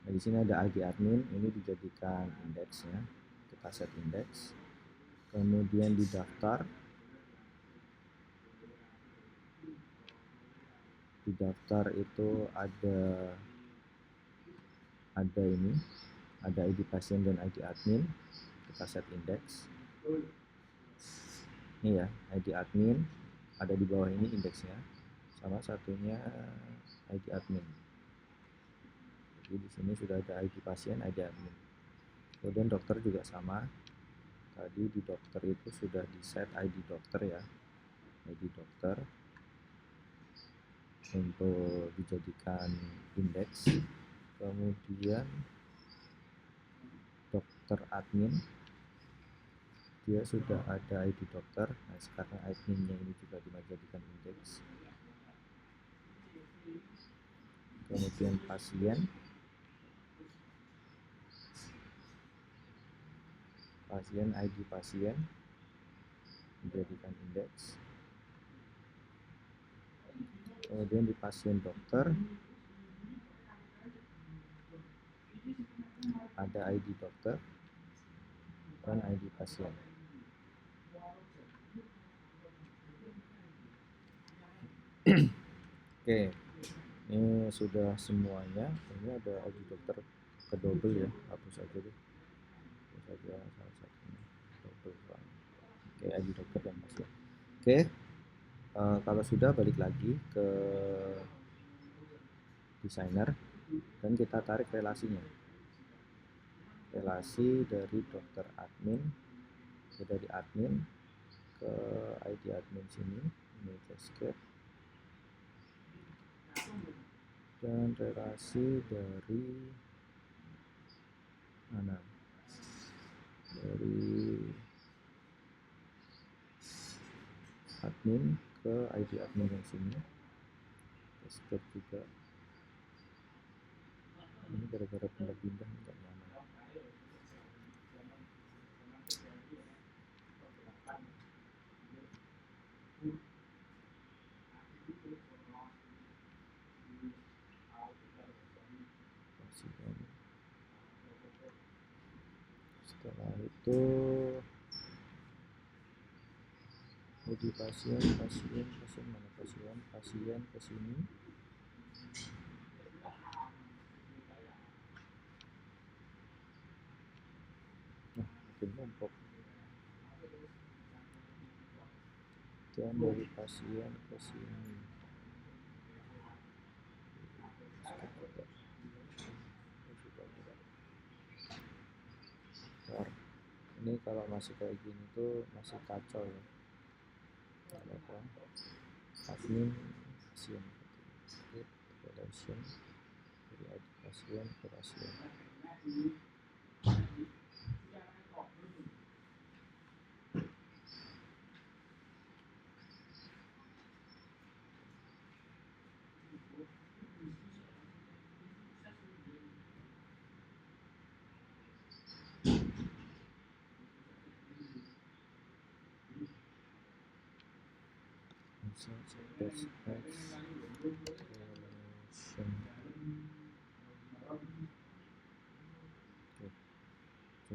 nah, di sini ada ID admin, ini dijadikan indeksnya. Kita set indeks. Kemudian di daftar, itu ada ini, ada ID pasien dan ID admin. Kita set indeks. Ini ya, ID admin ada di bawah ini indeksnya. Sama satunya ID admin. Jadi di sini sudah ada ID pasien, ID admin. Kemudian dokter juga sama. Tadi di dokter itu sudah di set ID dokter ya. ID dokter untuk dijadikan indeks. Kemudian dokter admin, dia sudah ada ID dokter. Nah, sekarang adminnya ini juga dijadikan indeks. Kemudian pasien, ID pasien dijadikan indeks. Kemudian di pasien dokter ada ID dokter dan ID pasien. Oke, ini sudah semuanya. Ini ada ID dokter ke double ya, hapus aja deh. Hapus aja salah satunya double. Oke, ID dokter dan pasien. Oke, kalau sudah balik lagi ke desainer dan kita tarik relasinya. Relasi dari dokter admin, dari admin ke ID admin sini, ini cascade, dan relasi dari mana? Dari admin ke ID admin yang sini, cascade juga. Ini gara-gara pindah-pindah nggak nyaman. Setelah itu jadi pasien mana pasien ke sini. Nah, makin numpuk. Dan dari pasien ke sini. Ini kalau masih kayak gini tuh masih kacau ya. Apa? Admin pasien, relation dari ID pasien ke pasien.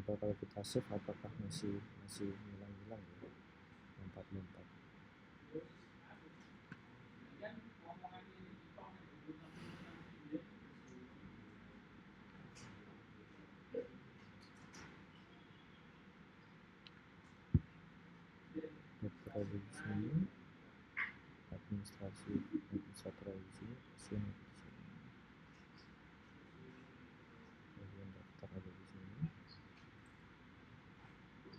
Coba kalau kita save apakah masih hilang-hilang ya, lompat-lompat. Dokter ada di sini, administrator ada di sini, pasien ada di sini, kemudian dokter ada di sini,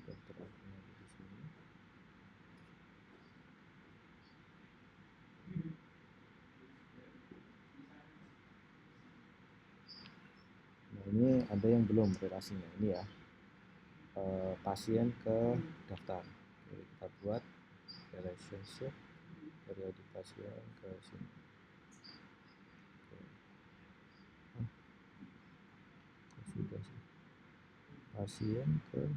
dokter admin ada di sini. Nah, ini ada yang belum relasinya ini ya, pasien ke daftar. Jadi kita buat relationship periodic pasien ke sini. Sudah sih. Pasien ke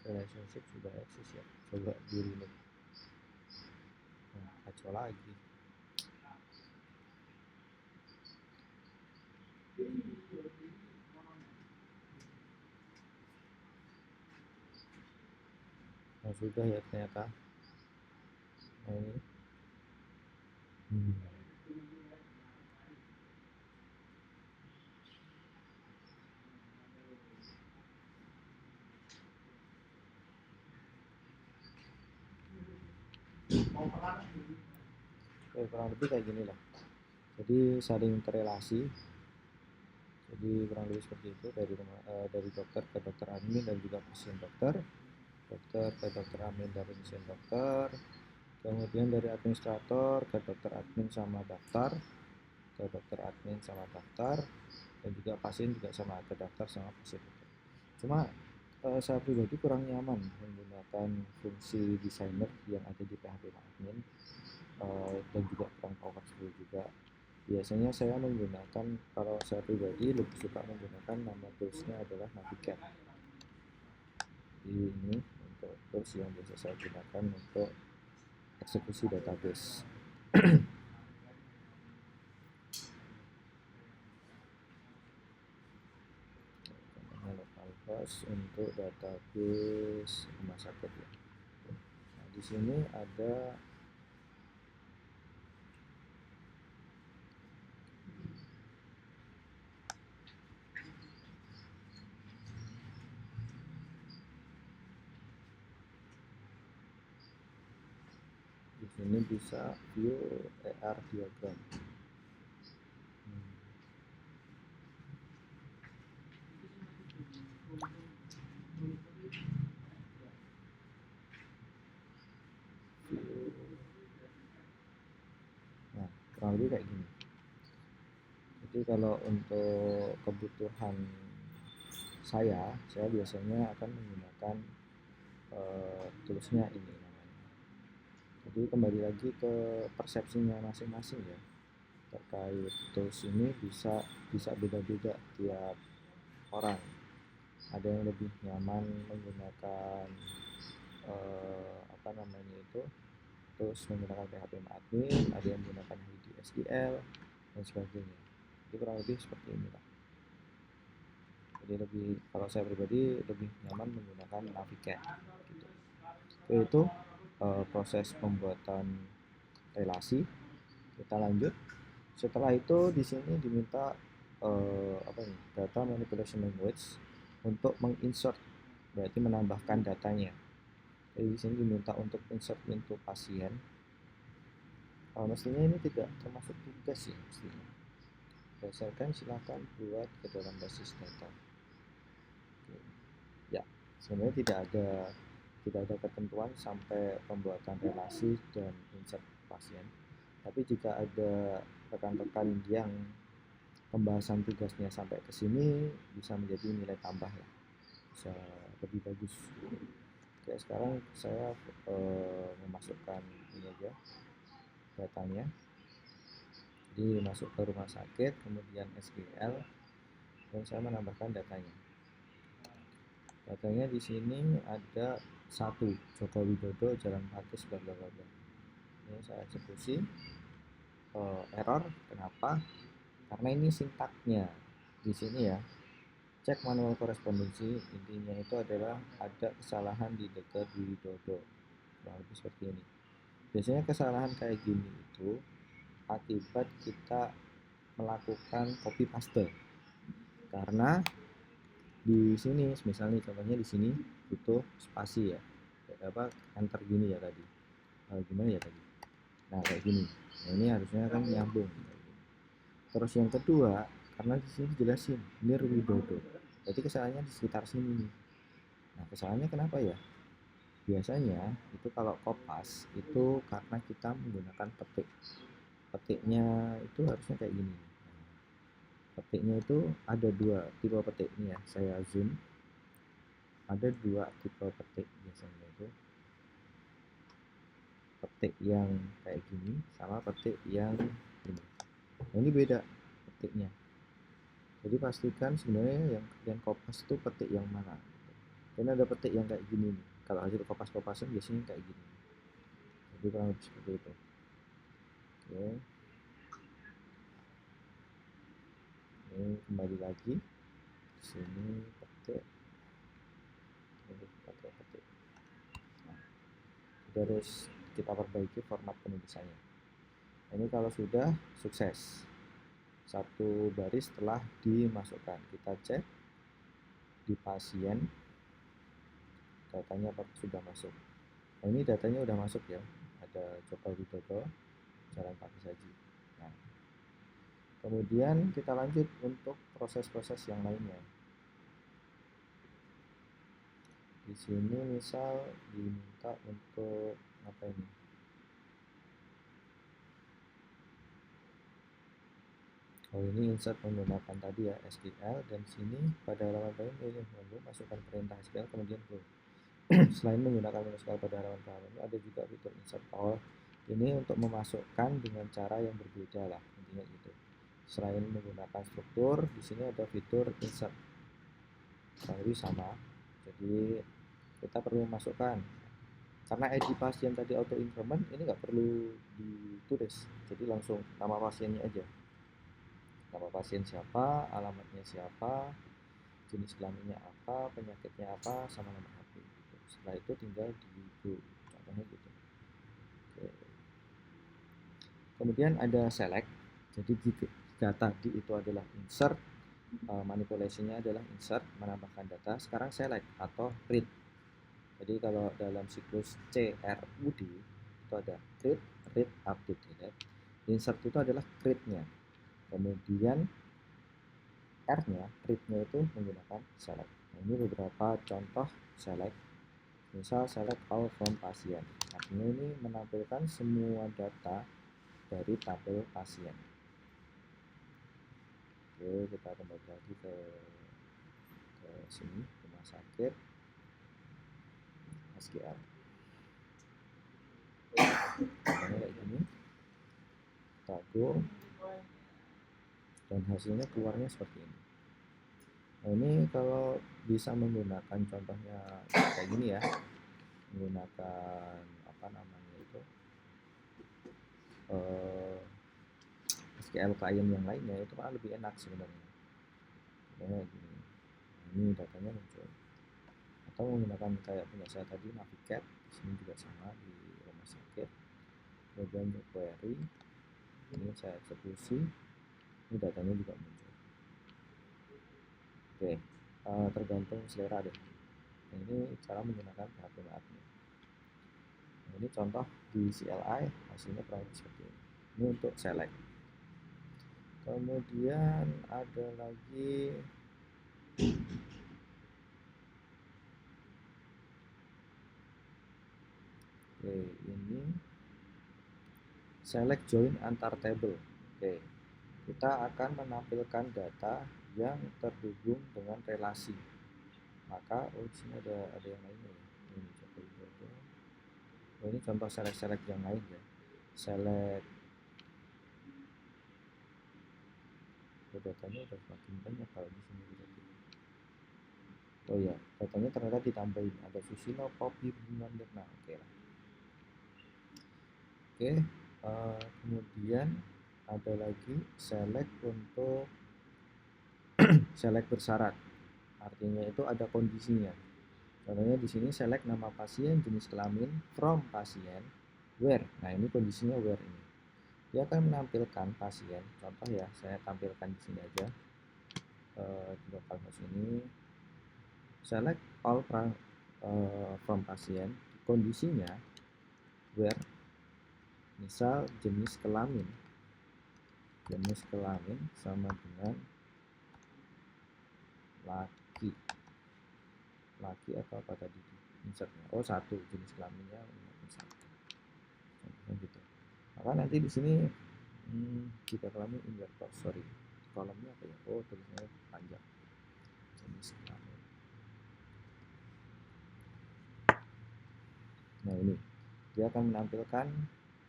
relationship sudah eksis ya, coba di remove. Nah, kacau lagi. Nah, sudah ya ternyata. Nah, ini kurang lebih kayak gini lah. Jadi saling terrelasi. Jadi kurang lebih seperti itu dari dokter ke dokter admin dan juga pasien dokter ke dokter admin dari pasien dokter, kemudian dari administrator ke dokter admin sama daftar, ke dokter admin sama daftar, dan juga pasien juga sama ke daftar sama pasien dokter. Cuma saya pribadi kurang nyaman menggunakan fungsi designer yang ada di PHP admin, dan juga kurang powerful juga. Biasanya saya menggunakan, kalau saya pribadi lebih suka menggunakan nama toolsnya adalah Navicat. Ini untuk tools yang biasa saya gunakan untuk eksekusi database. Localhost untuk database rumah sakit ya. Nah, di sini ada di sini bisa view ER diagram. Nah, kurang lebih kayak gini. Jadi kalau untuk kebutuhan saya biasanya akan menggunakan toolsnya ini namanya. Jadi kembali lagi ke persepsinya masing-masing ya, terkait tools ini bisa beda-beda tiap orang. Ada yang lebih nyaman menggunakan tools menggunakan PHP admin, ada yang menggunakan HDSDL dan sebagainya. Jadi kurang lebih seperti inilah. Jadi kalau saya pribadi lebih nyaman menggunakan Navicat gitu. Itu proses pembuatan relasi. Kita lanjut. Setelah itu di sini diminta data manipulation language untuk menginsert, berarti menambahkan datanya. Jadi di sini diminta untuk insert into pasien. Mestinya ini tidak termasuk tugas ya mestinya. Berdasarkan silakan buat ke dalam basis data. Ya, sebenarnya tidak ada ketentuan sampai pembuatan relasi dan insert pasien. Tapi jika ada rekan-rekan yang pembahasan tugasnya sampai ke sini, bisa menjadi nilai tambah ya, bisa lebih bagus. Oke, sekarang saya memasukkan ini aja datanya. Jadi masuk ke rumah sakit, kemudian SQL, dan saya menambahkan datanya. Datanya di sini ada 1, Joko Widodo, Jalan Pakis, bla bla bla. Ini saya eksekusi. Error, kenapa? Karena ini sintaknya di sini ya. Cek manual korespondensi, intinya itu adalah ada kesalahan di dekat Widodo. Nah, lebih seperti ini. Biasanya kesalahan kayak gini itu akibat kita melakukan copy paste. Karena di sini misalnya contohnya di sini butuh spasi ya, enter gini ya tadi. Gimana ya tadi? Nah, kayak gini. Nah, ini harusnya kan nyambung. Terus yang kedua, karena di sini dijelasin Nirwidodo. Berarti kesalahannya di sekitar sini nih. Nah, kesalahannya kenapa ya? Biasanya itu kalau kopas itu karena kita menggunakan petik. Petiknya itu harusnya kayak gini. Petiknya itu ada dua tipe petik nih ya, saya zoom. Ada dua tipe petik biasanya itu. Petik yang kayak gini sama petik yang ini. Nah, ini beda petiknya. Jadi pastikan sebenarnya yang kopas itu petik yang mana. Ini ada petik yang kayak gini nih. Kalau hasil kopas-kopasan biasanya kayak gini. Jadi kurang lebih seperti itu. Oke. Ini kembali lagi. Sini petik. Ini pakai petik. Nah, terus kita perbaiki format penulisannya. Ini kalau sudah sukses. Satu baris telah dimasukkan. Kita cek di pasien. Datanya sudah masuk. Nah, ini datanya sudah masuk ya. Ada Joko Widodo, Jalan Pak Saji. Nah, kemudian kita lanjut untuk proses-proses yang lainnya. Di sini misal diminta untuk apa ini? Oh, ini insert menggunakan tadi ya SQL, dan sini pada halaman lain ini masukkan perintah SQL kemudian go. Selain menggunakan SQL pada halaman ini ada juga fitur insert all. Ini untuk memasukkan dengan cara yang berbeda lah, intinya gitu. Selain menggunakan struktur, di sini ada fitur insert. Kurang lebih sama. Jadi kita perlu memasukkan, karena ID pasien tadi auto increment, ini nggak perlu ditulis, jadi langsung nama pasiennya aja. Nama pasien siapa, alamatnya siapa, jenis kelaminnya apa, penyakitnya apa, sama nomor HP gitu. Setelah itu tinggal di go, contohnya gitu. Oke. Kemudian ada select. Jadi jika tadi itu adalah insert, manipulasinya adalah insert, menambahkan data. Sekarang select atau read. Jadi kalau dalam siklus CRUD itu ada create, read, update, delete. Insert itu adalah create-nya. Kemudian R-nya, read-nya itu menggunakan select. Nah, ini beberapa contoh select. Misal select all from pasien. Artinya ini menampilkan semua data dari tabel pasien. Oke, kita kembali lagi ke sini, rumah sakit SQL. Kayak gini. Kita go, dan hasilnya keluarnya seperti ini. Nah, ini kalau bisa menggunakan contohnya kayak gini ya, menggunakan apa namanya itu SQL client yang lainnya, itu kan lebih enak sebenarnya. Kayak gini, ini datanya muncul. Atau menggunakan kayak punya saya tadi, Navigat, di sini juga sama di rumah sakit. Kemudian query, ini saya eksekusi, ini datanya juga muncul. Oke, tergantung selera deh. Nah, ini cara menggunakan PHP admin. Nah, ini contoh di CLI, hasilnya kurang lebih seperti ini. Ini untuk select. Kemudian ada lagi ini select join antar table. Oke, kita akan menampilkan data yang terhubung dengan relasi. Maka di sini ada yang lainnya ya. Ini coba itu. Ini contoh select yang lain ya. Select, datanya udah semakin banyak kalau di sini. Oh ya, datanya ternyata ditambahin, ada Susilo, Poppy, Bunga, Mirna. Oke lah. Oke, kemudian ada lagi select untuk select bersyarat. Artinya itu ada kondisinya. Contohnya di sini select nama pasien, jenis kelamin, from pasien, where. Nah, ini kondisinya where ini. Dia akan menampilkan pasien. Contoh ya, saya tampilkan di sini aja. Di localhost ini select all from pasien. Kondisinya where, misal jenis kelamin sama dengan laki atau apa tadi insertnya? Oh, satu, jenis kelaminnya satu. Gitu. Maka nanti di sini jika kelamin invertor, sorry, kolomnya apa ya? Oh, tulisannya panjang. Jenis kelamin. Nah, ini dia akan menampilkan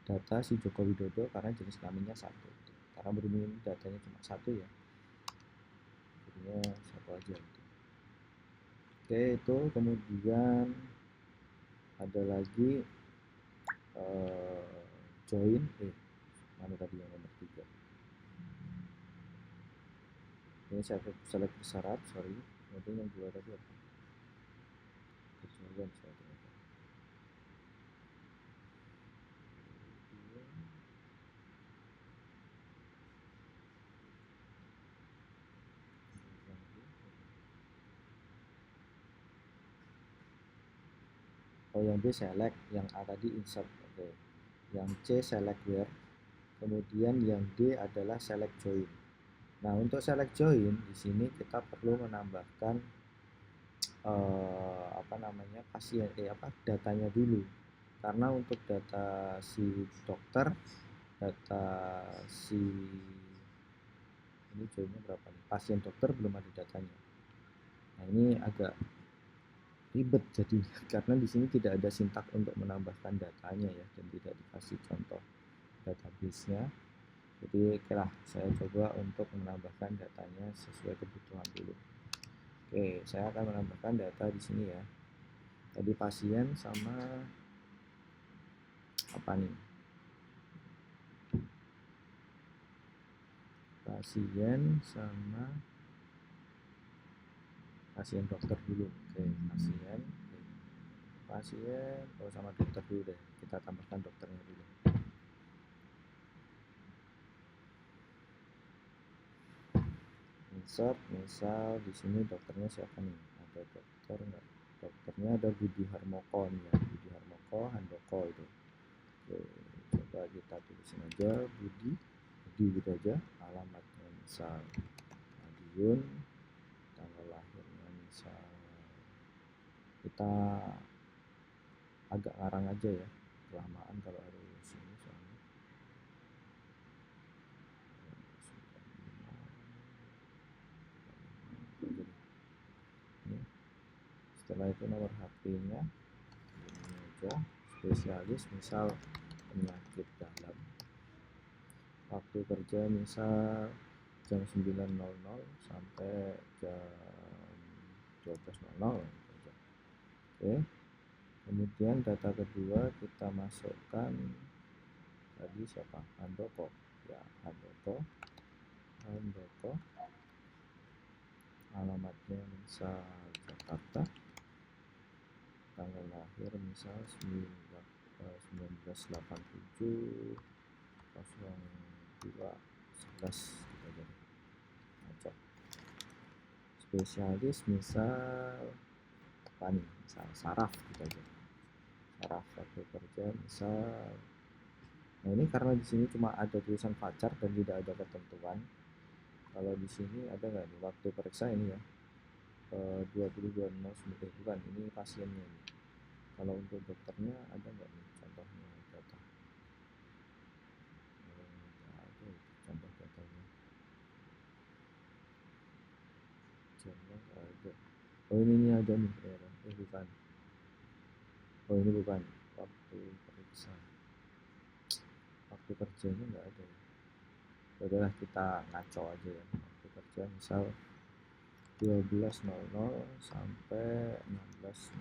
data si Joko Widodo karena jenis kelaminnya satu. Karena berhubung datanya cuma satu ya, jadinya satu aja. Oke, itu kemudian ada lagi join. Mana tadi yang nomor 3? Ini saya select bersyarat, sorry. Nanti yang 2 tadi apa? Kecualian saya ternyata. Oh, yang B select, yang A tadi insert. Oke. Yang C select where. Kemudian yang D adalah select join. Nah, untuk select join di sini kita perlu menambahkan pasien datanya dulu. Karena untuk data si dokter, data si ini joinnya berapa nih? Pasien dokter belum ada datanya. Nah, ini agak ribet jadi karena di sini tidak ada sintak untuk menambahkan datanya ya, dan tidak dikasih contoh database-nya. Jadi okelah, saya coba untuk menambahkan datanya sesuai kebutuhan dulu. Oke, saya akan menambahkan data di sini ya. Tadi pasien sama apa nih? Pasien sama pasien dokter dulu. Oke, pasien sama dokter dulu deh. Kita tambahkan dokternya dulu. Insert, misal di sini dokternya siapa nih? Ada dokter enggak? Dokternya ada Budi Harmoko nih ya, Budi Harmoko Handoko itu. Oke, coba kita tulisin aja Budi gitu aja. Alamatnya misal Madiun, tanggal lahirnya misal kita agak ngarang aja ya, kelamaan kalau ada di sini soalnya. Setelah itu nomor HP-nya ini aja, spesialis misal penyakit dalam, waktu kerja misal jam 9.00 sampai jam 12.00. Oke, kemudian data kedua kita masukkan tadi siapa? Handoko ya, Handoko alamatnya misal Jakarta, tanggal lahir misal 1987 02 11 kita jadi cocok. Spesialis misal apa nih, misal saraf kita aja, saraf waktu kerja misal. Nah, ini karena di sini cuma ada tulisan pacar dan tidak ada ketentuan. Kalau di sini ada nggak nih waktu periksa ini ya, 22.09, bukan, ini pasiennya nih. Kalau untuk dokternya ada nggak nih contohnya data? Ada contoh datanya. Jangan ada. Oh, ini ada nih ternyata. Bukan. Oh, ini bukan waktu periksa. Waktu kerjanya nggak ada ya. Udahlah, kita ngaco aja ya. Waktu kerja misal 12.00 sampai 16.00.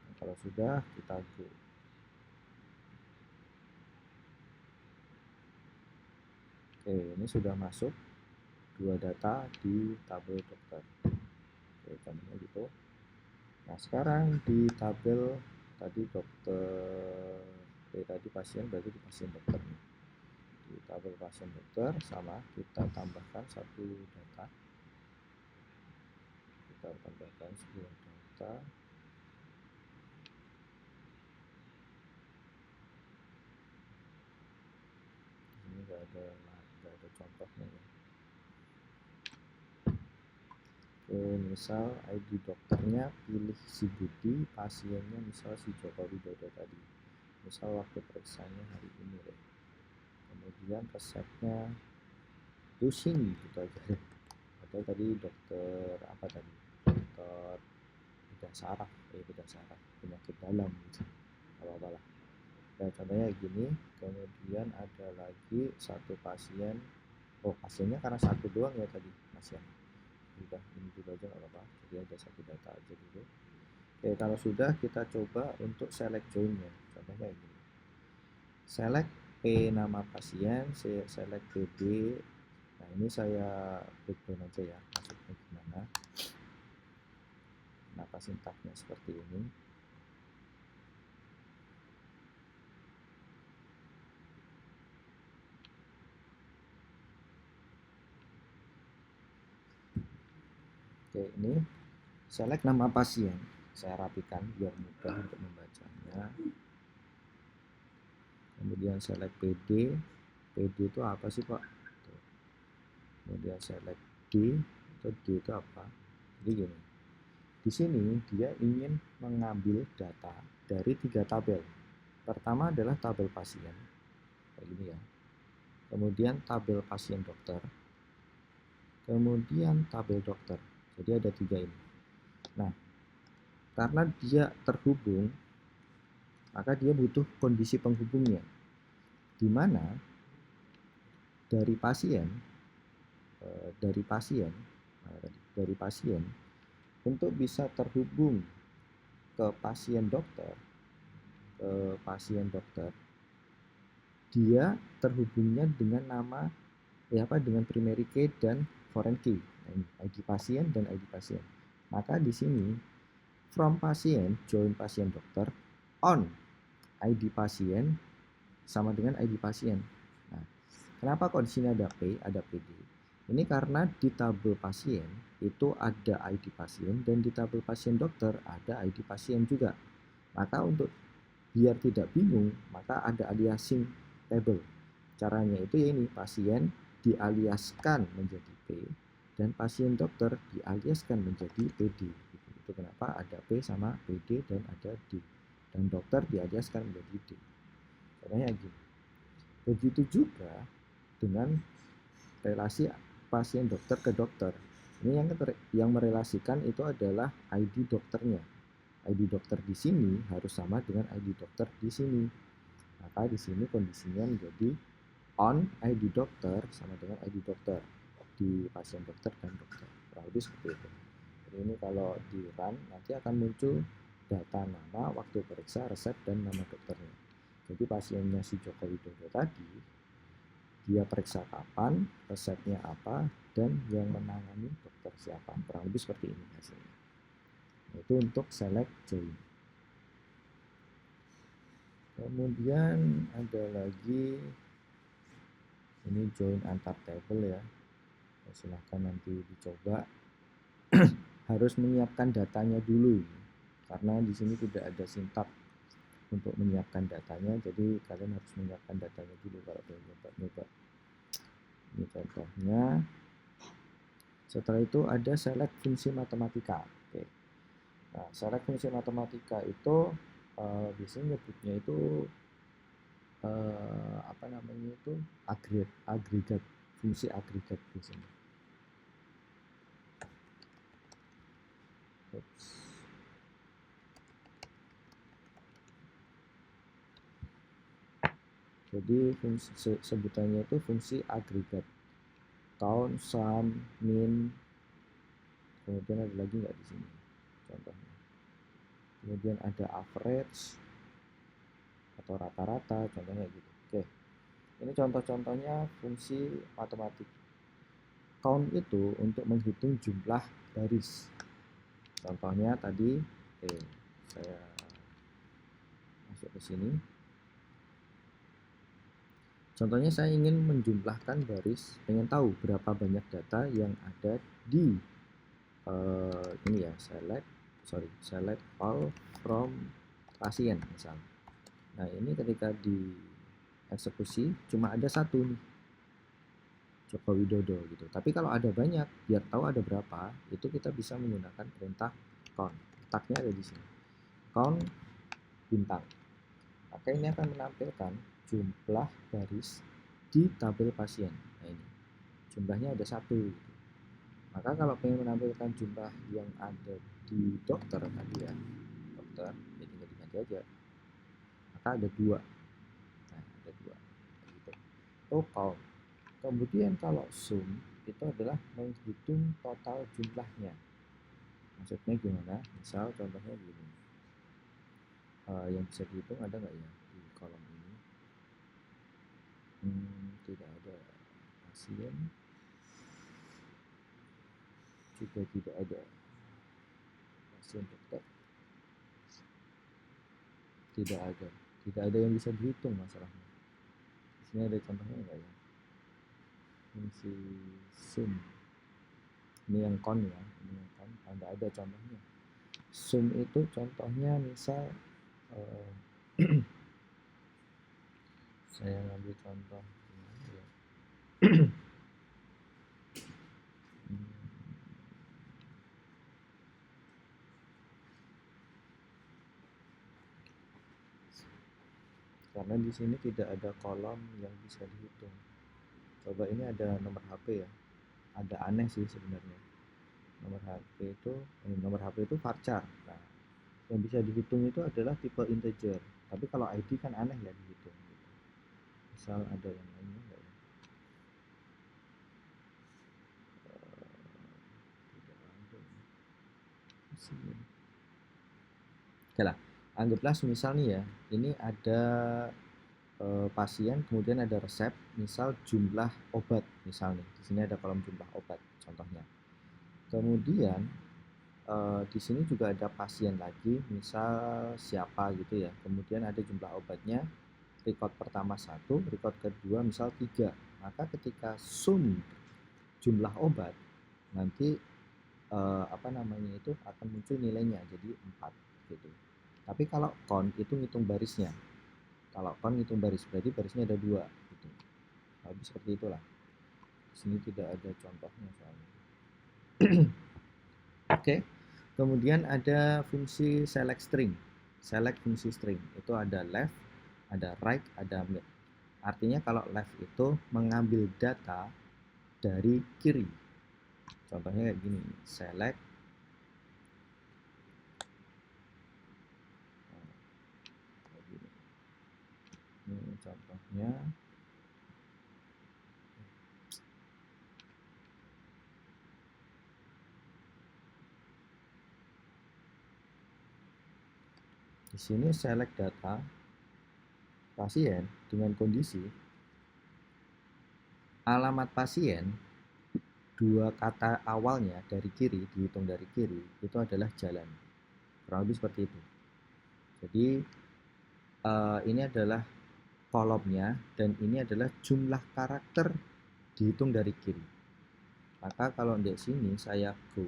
Nah, kalau sudah kita go. Oke, ini sudah masuk dua data di tabel dokter. Oke, contohnya gitu. Nah, sekarang di tabel tadi dokter, tadi pasien, berarti di pasien dokter nih. Di tabel pasien dokter sama kita tambahkan satu data. Kita tambahkan sebuah data. Ini nggak ada contohnya ya. Misal ID dokternya pilih si Budi, pasiennya misal si Joko Widodo tadi. Misal waktu periksanya hari ini deh. Kemudian resepnya pusing gitu aja. Atau tadi dokter apa tadi? Dokter bedah saraf, penyakit dalam gitu. Apa-apa lah. Nah, contohnya gini, kemudian ada lagi satu pasien. Oh, pasiennya karena satu doang ya tadi, pasien. Udah ini dulu aja nggak apa-apa, jadi ada satu data aja dulu. Oke, kalau sudah kita coba untuk select joinnya. Contohnya ini, select P nama pasien, saya select PB. Nah, ini saya breakdown aja ya, maksudnya gimana. Kenapa sintaknya seperti ini. Oke, ini select nama pasien. Saya rapikan biar mudah untuk membacanya. Kemudian select PD. PD itu apa sih Pak? Tuh. Kemudian select D. D itu apa? Jadi gini. Di sini dia ingin mengambil data dari 3 tabel. Pertama adalah tabel pasien. Kayak gini ya. Kemudian tabel pasien dokter. Kemudian tabel dokter. Jadi ada 3 ini. Nah, karena dia terhubung, maka dia butuh kondisi penghubungnya. Di mana dari pasien untuk bisa terhubung ke pasien dokter, dia terhubungnya dengan nama dengan primary key dan foreign key, ID pasien dan ID pasien. Maka di sini from pasien join pasien dokter on ID pasien sama dengan ID pasien. Nah, kenapa kok di sini ada P, ada PD? Ini karena di tabel pasien itu ada ID pasien dan di tabel pasien dokter ada ID pasien juga. Maka untuk biar tidak bingung, maka ada aliasing table. Caranya itu ya ini, pasien dialiaskan menjadi P dan pasien dokter dialiaskan menjadi PD. Itu kenapa ada P sama PD dan ada D. Dan dokter dialiaskan menjadi D. Caranya gini. Begitu juga dengan relasi pasien dokter ke dokter. Ini yang merelasikan itu adalah ID dokternya. ID dokter di sini harus sama dengan ID dokter di sini. Maka di sini kondisinya menjadi on ID dokter sama dengan ID dokter di pasien dokter dan dokter. Kurang lebih seperti itu. Jadi ini kalau di run nanti akan muncul data nama, waktu periksa, resep, dan nama dokternya. Jadi pasiennya si Joko Widodo tadi, dia periksa kapan, resepnya apa, dan yang menangani dokter siapa. Kurang lebih seperti ini hasilnya. Itu untuk select join. Kemudian ada lagi ini join antar table ya. Silahkan nanti dicoba. Harus menyiapkan datanya dulu, karena di sini tidak ada sintak untuk menyiapkan datanya, jadi kalian harus menyiapkan datanya dulu kalau pengen nyoba. Ini contohnya. Setelah itu ada select fungsi matematika. Oke. Nah, select fungsi matematika itu biasanya nyebutnya itu agregat, fungsi agregat biasanya. Jadi sebutannya itu fungsi agregat. Count, sum, min, kemudian ada lagi nggak di sini contohnya. Kemudian ada average atau rata-rata, contohnya gitu. Oke, ini contoh-contohnya fungsi matematik. Count itu untuk menghitung jumlah baris. Contohnya tadi, saya masuk ke sini. Contohnya saya ingin menjumlahkan baris, pengen tahu berapa banyak data yang ada di ini ya, select all from pasien misalnya. Nah, ini ketika di eksekusi cuma ada satu nih. Joko Widodo gitu. Tapi kalau ada banyak, biar tahu ada berapa, itu kita bisa menggunakan perintah count. Letaknya ada di sini. Count bintang. Maka ini akan menampilkan jumlah baris di tabel pasien. Nah ini, jumlahnya ada 1. Maka kalau ingin menampilkan jumlah yang ada di dokter tadi ya, dokter, ya tinggal diganti aja. Maka ada 2. Nah, ada 2. Gitu. Oh, count. Kemudian kalau sum itu adalah menghitung total jumlahnya. Maksudnya gimana? Misal contohnya gini, yang bisa dihitung ada nggak ya di kolom ini? Tidak ada. Pasien juga tidak ada. Pasien dokter tidak ada yang bisa dihitung masalahnya. Di sini ada contohnya nggak ya? Fungsi sum. Ini yang con ya, ini yang con. Nggak ada contohnya. Sum itu contohnya misal saya ngambil contoh ya. Karena di sini tidak ada kolom yang bisa dihitung. Coba ini ada nomor HP ya, ada aneh sih sebenarnya. Nomor HP itu varchar. Nah, yang bisa dihitung itu adalah tipe integer. Tapi kalau ID kan aneh ya dihitung. Misal ada yang lainnya enggak ya? Tidak ada. Oke lah, anggaplah semisal nih ya, ini ada pasien, kemudian ada resep, misal jumlah obat, misalnya di sini ada kolom jumlah obat, contohnya. Kemudian di sini juga ada pasien lagi, misal siapa gitu ya. Kemudian ada jumlah obatnya, record pertama 1, record kedua misal 3. Maka ketika sum jumlah obat, nanti itu akan muncul nilainya jadi 4 gitu. Tapi kalau count itu ngitung barisnya. Kalau count ngitung baris berarti barisnya ada 2 gitu. Lebih seperti itulah. Di sini tidak ada contohnya soalnya. Oke. Kemudian ada fungsi select string. Select fungsi string. Itu ada left, ada right, ada mid. Artinya kalau left itu mengambil data dari kiri. Contohnya kayak gini, select ini contohnya di sini select data pasien dengan kondisi alamat pasien, 2 kata awalnya dari kiri, dihitung dari kiri, itu adalah jalan. Kurang lebih seperti itu. Jadi ini adalah kolomnya dan ini adalah jumlah karakter dihitung dari kiri. Maka kalau di sini saya go,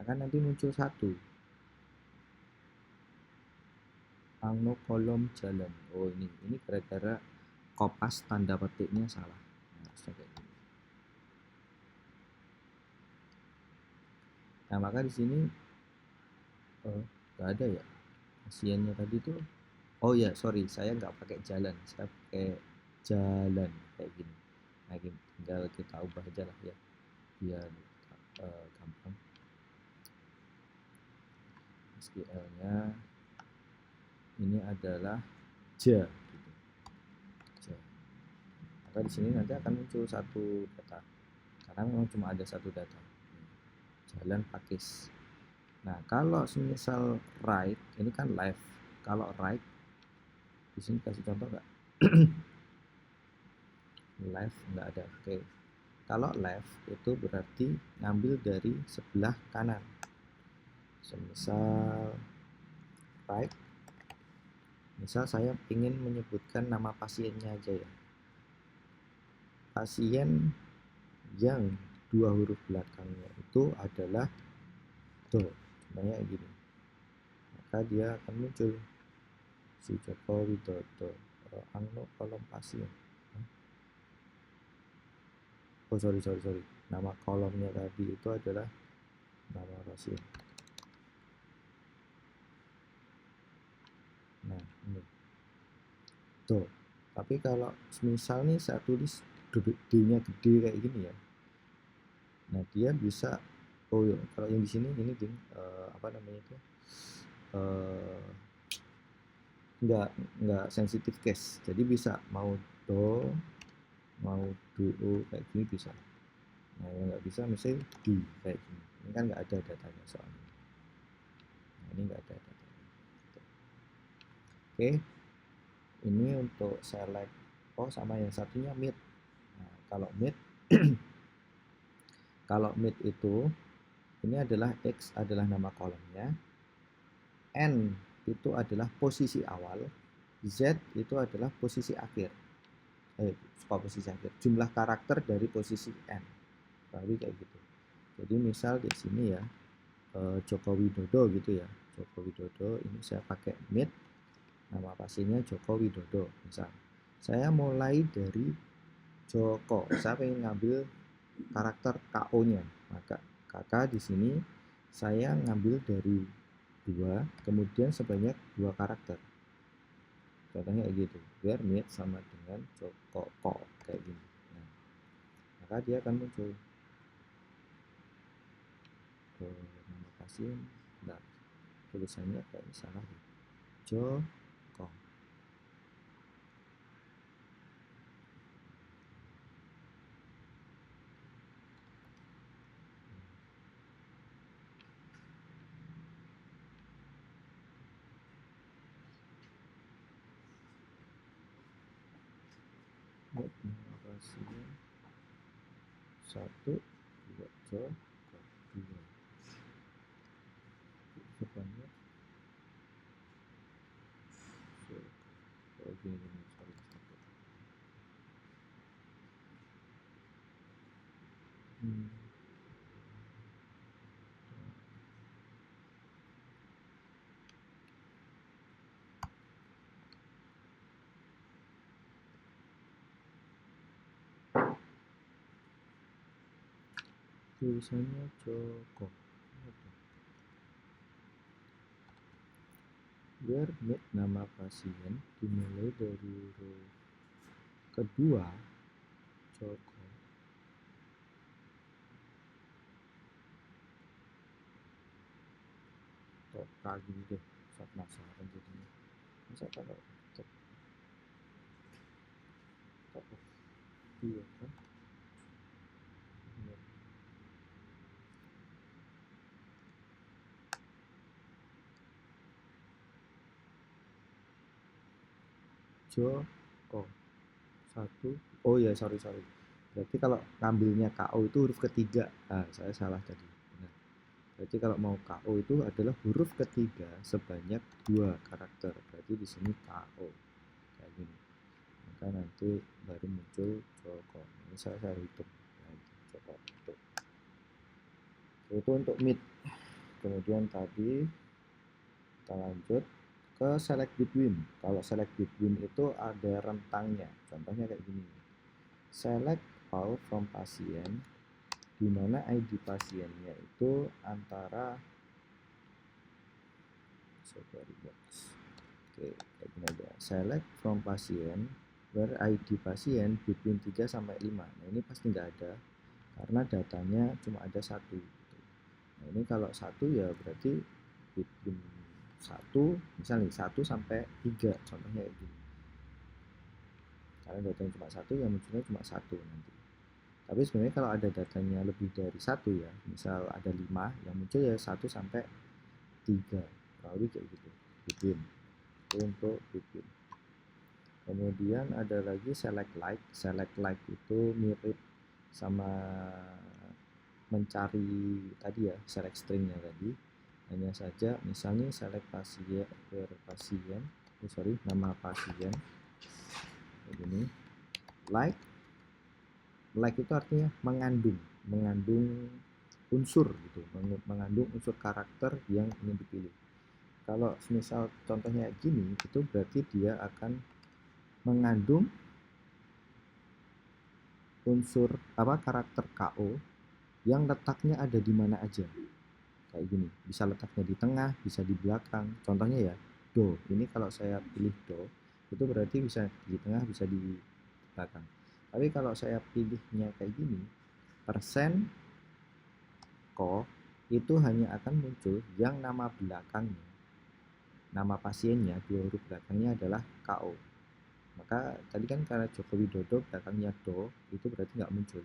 akan nanti muncul 1. Angno kolom jalan. Oh ini gara-gara kopas tanda petiknya salah. Harusnya kayak gini. Nah maka di sini nggak ada ya pasiennya tadi tuh. Oh ya sorry, saya nggak pakai jalan, saya pakai jalan kayak gini. Nah gini, tinggal kita ubah aja lah ya biar gampang. SQL-nya ini adalah ja gitu. Ja. Maka di sini nanti akan muncul 1 data karena memang cuma ada 1 data. Jalan pakis. Nah kalau misal right, ini kan left. Kalau right, di sini kasih contoh nggak? Left nggak ada. Oke. Kalau left itu berarti ngambil dari sebelah kanan. Misal right, misal saya ingin menyebutkan nama pasiennya aja ya. Pasien yang 2 huruf belakangnya itu adalah do, contohnya gini. Maka dia akan muncul si Joko Widodo, angno kolom pasien. oh sorry, nama kolomnya tadi itu adalah nama pasien. Nah ini tuh, tapi kalau misal nih saya tulis D-nya gede kayak gini ya, nah dia bisa, oh ya kalau yang di sini ini gini, apa namanya itu, uh, nggak sensitif case, jadi bisa mau do mau do kayak gini bisa. Nah yang nggak bisa misalnya di kayak gini, ini kan nggak ada datanya soalnya. Nah ini nggak ada datanya. Oke, ini untuk select. Oh sama yang satunya mid. Nah kalau mid kalau mid itu ini adalah X adalah nama kolomnya, N itu adalah posisi awal, Z itu adalah posisi akhir. Posisi akhir, jumlah karakter dari posisi N. Tapi kayak gitu. Jadi misal di sini ya, Joko Widodo gitu ya. Joko Widodo ini saya pakai mid, nama pasiennya Joko Widodo. Misal saya mulai dari Joko, saya ingin ngambil karakter KO-nya, maka kakak di sini saya ngambil dari 2, kemudian sebanyak 2 karakter. Contohnya kayak gitu, biar mid sama dengan Joko kayak gini. Nah, maka dia akan muncul ke nama pasien. Nah, tulisannya kayak salah, Joko. Nama pasien 1, 2, Joko 2 sebanyak gini, sorry. Tulisannya Joko. Biar mid nama pasien dimulai dari row kedua Joko. Lagi deh, saya penasaran jadinya. Masa kalau cek iya kan? Joko 1. Oh ya, sorry. Berarti kalau ngambilnya KO itu huruf ketiga. Nah, saya salah tadi. Nah, berarti kalau mau KO itu adalah huruf ketiga sebanyak 2 karakter. Berarti di sini KO. Kayak gini. Maka nanti baru muncul Joko. Ini saya hitung. Nah, Joko. Itu untuk mid. Kemudian tadi kita lanjut ke select between. Kalau select between itu ada rentangnya. Contohnya kayak gini. Select all from pasien, di mana ID pasiennya itu antara Oke, kayak gini aja. Select from pasien where ID pasien between 3 sampai 5. Nah, ini pasti nggak ada karena datanya cuma ada 1. Nah, ini kalau 1 ya berarti between 1, misalnya 1 sampai 3, contohnya kayak gini. Karena datanya cuma 1, ya munculnya cuma 1 nanti. Tapi sebenarnya kalau ada datanya lebih dari 1 ya, misal ada 5, yang muncul ya 1 sampai 3. Kalau kayak gitu. Between. Untuk between. Kemudian ada lagi select like. Select like itu mirip sama mencari tadi ya, select stringnya tadi. Hanya saja misalnya select pasien nama pasien begini. Like itu artinya mengandung unsur gitu, mengandung unsur karakter yang ingin dipilih. Kalau misal contohnya gini, itu berarti dia akan mengandung unsur karakter KO yang letaknya ada di mana aja. Kayak gini, bisa letaknya di tengah, bisa di belakang. Contohnya ya, do. Ini kalau saya pilih do, itu berarti bisa di tengah, bisa di belakang. Tapi kalau saya pilihnya kayak gini, persen ko, itu hanya akan muncul yang nama belakangnya, nama pasiennya, dua huruf belakangnya adalah KO. Maka tadi kan karena Joko Widodo belakangnya do, itu berarti nggak muncul.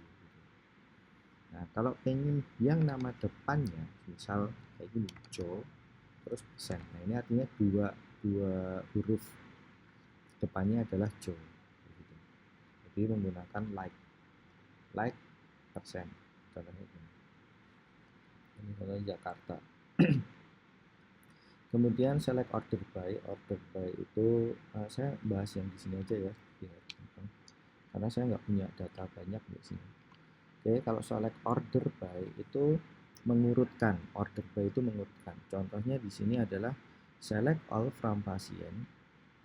Nah, kalau pengen yang nama depannya, misal kayak gini, Jo, terus persen. Nah, ini artinya dua huruf depannya adalah Jo. Jadi menggunakan like persen. Contohnya ini. Ini contohnya Jakarta. Kemudian select order by. Order by itu saya bahas yang di sini aja ya, biar karena saya nggak punya data banyak di sini. Oke, kalau select order by itu mengurutkan. Order by itu mengurutkan. Contohnya di sini adalah select all from pasien,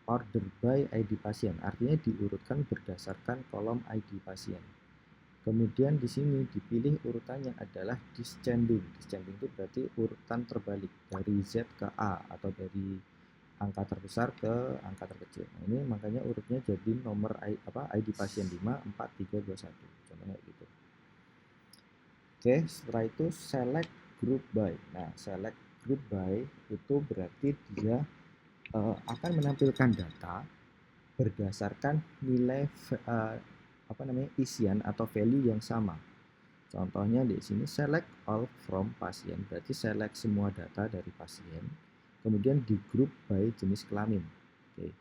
order by ID pasien. Artinya diurutkan berdasarkan kolom ID pasien. Kemudian di sini dipilih urutannya adalah descending. Descending itu berarti urutan terbalik dari Z ke A atau dari angka terbesar ke angka terkecil. Nah, ini makanya urutnya jadi nomor ID pasien 5 4 3 2 1. Contohnya gitu. Oke, setelah itu select group by. Nah, select group by itu berarti dia akan menampilkan data berdasarkan nilai isian atau value yang sama. Contohnya di sini select all from pasien, berarti select semua data dari pasien, kemudian di group by jenis kelamin. Oke.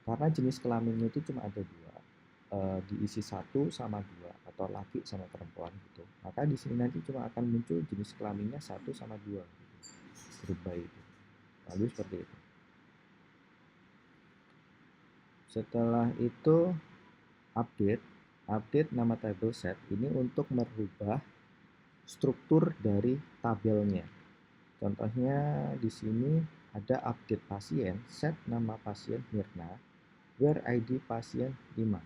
Karena jenis kelaminnya itu cuma ada dua, diisi 1 sama 2 atau laki sama perempuan gitu. Maka di sini nanti cuma akan muncul jenis kelaminnya 1 sama 2 gitu. Group by itu. Lalu seperti itu. Setelah itu update nama table set ini untuk merubah struktur dari tabelnya. Contohnya di sini ada update pasien, set nama pasien Mirna, where ID pasien 5.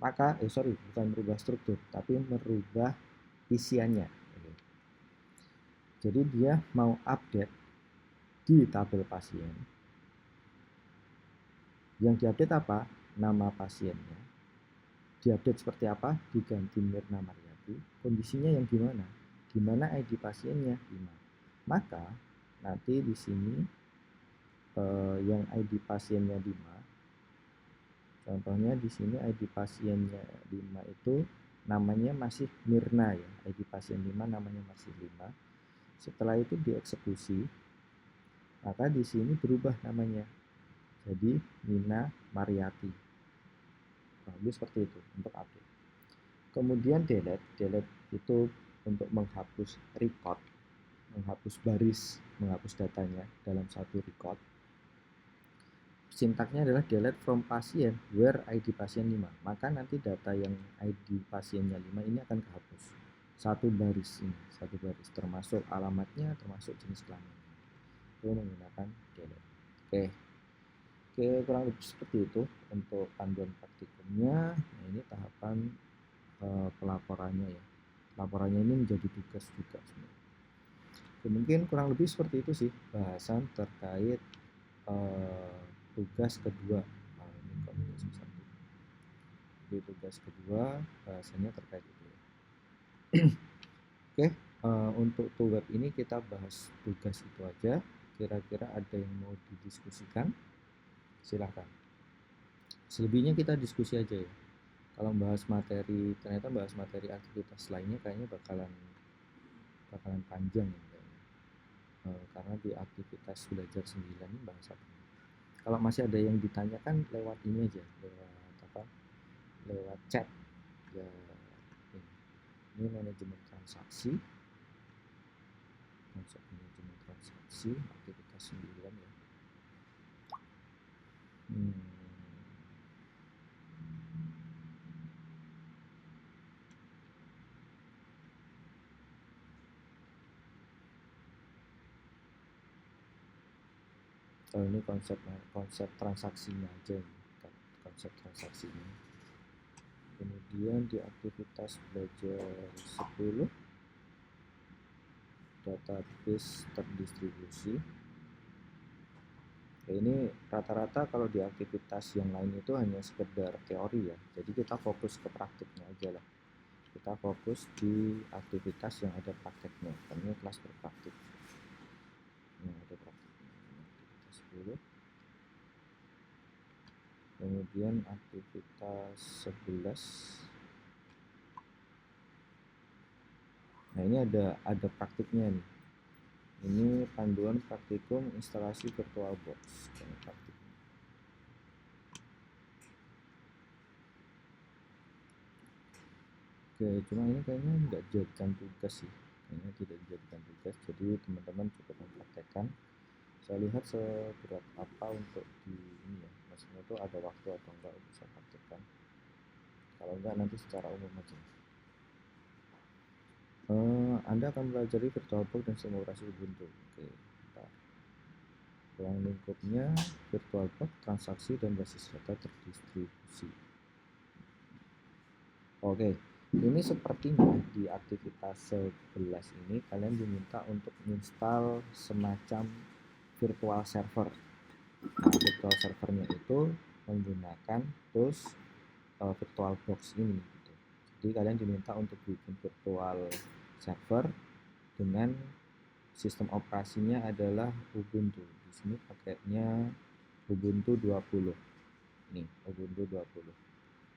Maka bukan merubah struktur, tapi merubah isiannya. Jadi dia mau update di tabel pasien. Yang diupdate apa? Nama pasiennya. Diupdate seperti apa? Diganti Mirna Mariati. Kondisinya yang gimana? Gimana ID pasiennya? 5. Maka nanti di sini yang ID pasiennya 5. Contohnya di sini ID pasiennya 5 itu namanya masih Mirna ya. ID pasien 5 namanya masih 5. Setelah itu dieksekusi, maka di sini berubah namanya jadi Nina Mariati. Lalu seperti itu untuk update. Kemudian delete itu untuk menghapus record, menghapus baris, menghapus datanya dalam satu record. Sintaknya adalah delete from pasien where ID pasien 5. Maka nanti data yang ID pasiennya 5 ini akan kehapus. Satu baris ini, satu baris termasuk alamatnya, termasuk jenis kelamin. Itu menggunakan delete. Oke, kurang lebih seperti itu untuk panduan praktikumnya. Nah, ini tahapan pelaporannya ya. Laporannya ini menjadi tugas juga sebenarnya. Mungkin kurang lebih seperti itu sih bahasan terkait tugas kedua. Ini komunikasi satu. Di tugas kedua bahasanya terkait itu. Oke, untuk tugas ini kita bahas tugas itu aja. Kira-kira ada yang mau didiskusikan? Silahkan. Selebihnya kita diskusi aja ya. Kalau bahas materi, ternyata bahas materi aktivitas lainnya kayaknya bakalan panjang ya kayaknya. Karena di aktivitas belajar 9 ini bahas apa? Kalau masih ada yang ditanyakan lewat ini aja, lewat chat ya. Ini manajemen transaksi, konsep manajemen transaksi aktivitas 9 ya. Oh, ini konsep transaksinya aja, konsep transaksinya. Kemudian di aktivitas belajar 10, database terdistribusi. Oke, ini rata-rata kalau di aktivitas yang lain itu hanya sekedar teori ya, jadi kita fokus ke praktiknya aja lah. Kita fokus di aktivitas yang ada prakteknya, karena ini kelas berpraktik. Nah, ada praktiknya. Aktivitas 10. Kemudian aktivitas 11. Nah, ini ada praktiknya nih. Ini panduan praktikum instalasi VirtualBox. Ini praktiknya. Oke, cuma ini kayaknya nggak dijadikan tugas sih. Kayaknya tidak dijadikan tugas, jadi teman-teman cukup mempraktekkan. Saya lihat seberat apa untuk di ini ya, maksudnya itu ada waktu atau enggak bisa praktekkan. Kalau enggak nanti secara umum aja. Anda akan mempelajari VirtualBox dan simulasi Ubuntu. Oke, bentar. Ruang lingkupnya VirtualBox, transaksi dan basis data terdistribusi. Oke, ini sepertinya di aktivitas 11 ini kalian diminta untuk install semacam virtual server. Nah, virtual servernya itu menggunakan tools VirtualBox ini gitu. Jadi kalian diminta untuk bikin virtual server dengan sistem operasinya adalah Ubuntu. Di sini paketnya Ubuntu 20. Nih, Ubuntu 20.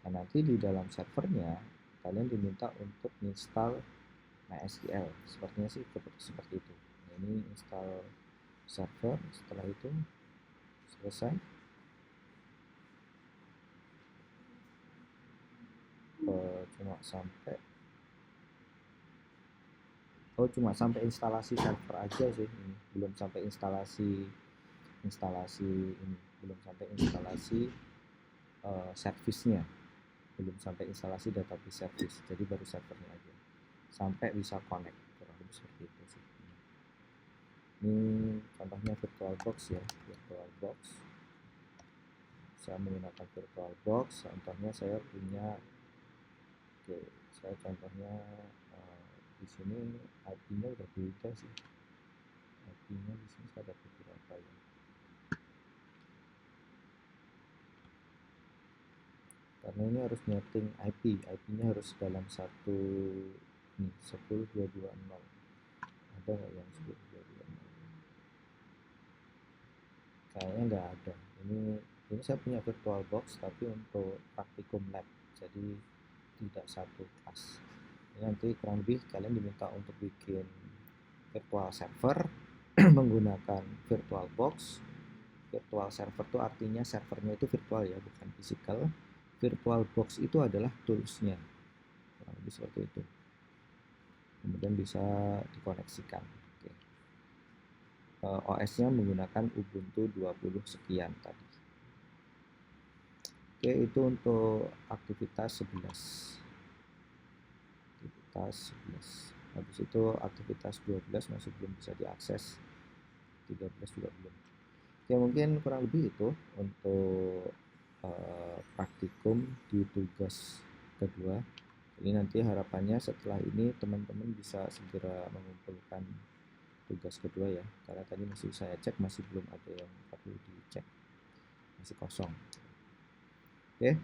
Nah, nanti di dalam servernya kalian diminta untuk install MySQL. Sepertinya sih seperti itu. Nah, ini install server, setelah itu selesai. Cuma sampai instalasi server aja sih ini. Belum sampai instalasi ini, belum sampai instalasi servisnya, belum sampai instalasi database service, jadi baru servernya aja sampai bisa connect, kurang lebih seperti itu sih. Ini contohnya VirtualBox ya, VirtualBox. Saya menggunakan VirtualBox, contohnya saya punya, oke, saya contohnya di sini IP-nya udah beda sih. IP-nya di sini saya dapat berapa ya? Karena ini harus nyeting IP-nya harus dalam satu nih 10220. Ada nggak yang 10220? Kayaknya nggak ada. Ini saya punya VirtualBox tapi untuk praktikum lab, jadi tidak satu kelas. Nanti kurang lebih kalian diminta untuk bikin virtual server menggunakan VirtualBox. Virtual server itu artinya servernya itu virtual ya, bukan physical. VirtualBox itu adalah toolsnya, kurang lebih seperti itu. Kemudian bisa dikoneksikan. Oke. OS-nya menggunakan Ubuntu 20 sekian tadi. Oke, itu untuk aktivitas 11. Habis itu aktivitas 12 masih belum bisa diakses, 13 juga belum. Oke, mungkin kurang lebih itu untuk praktikum di tugas kedua. Ini nanti harapannya setelah ini teman-teman bisa segera mengumpulkan tugas kedua ya, karena tadi masih saya cek masih belum ada yang perlu dicek, masih kosong. Oke,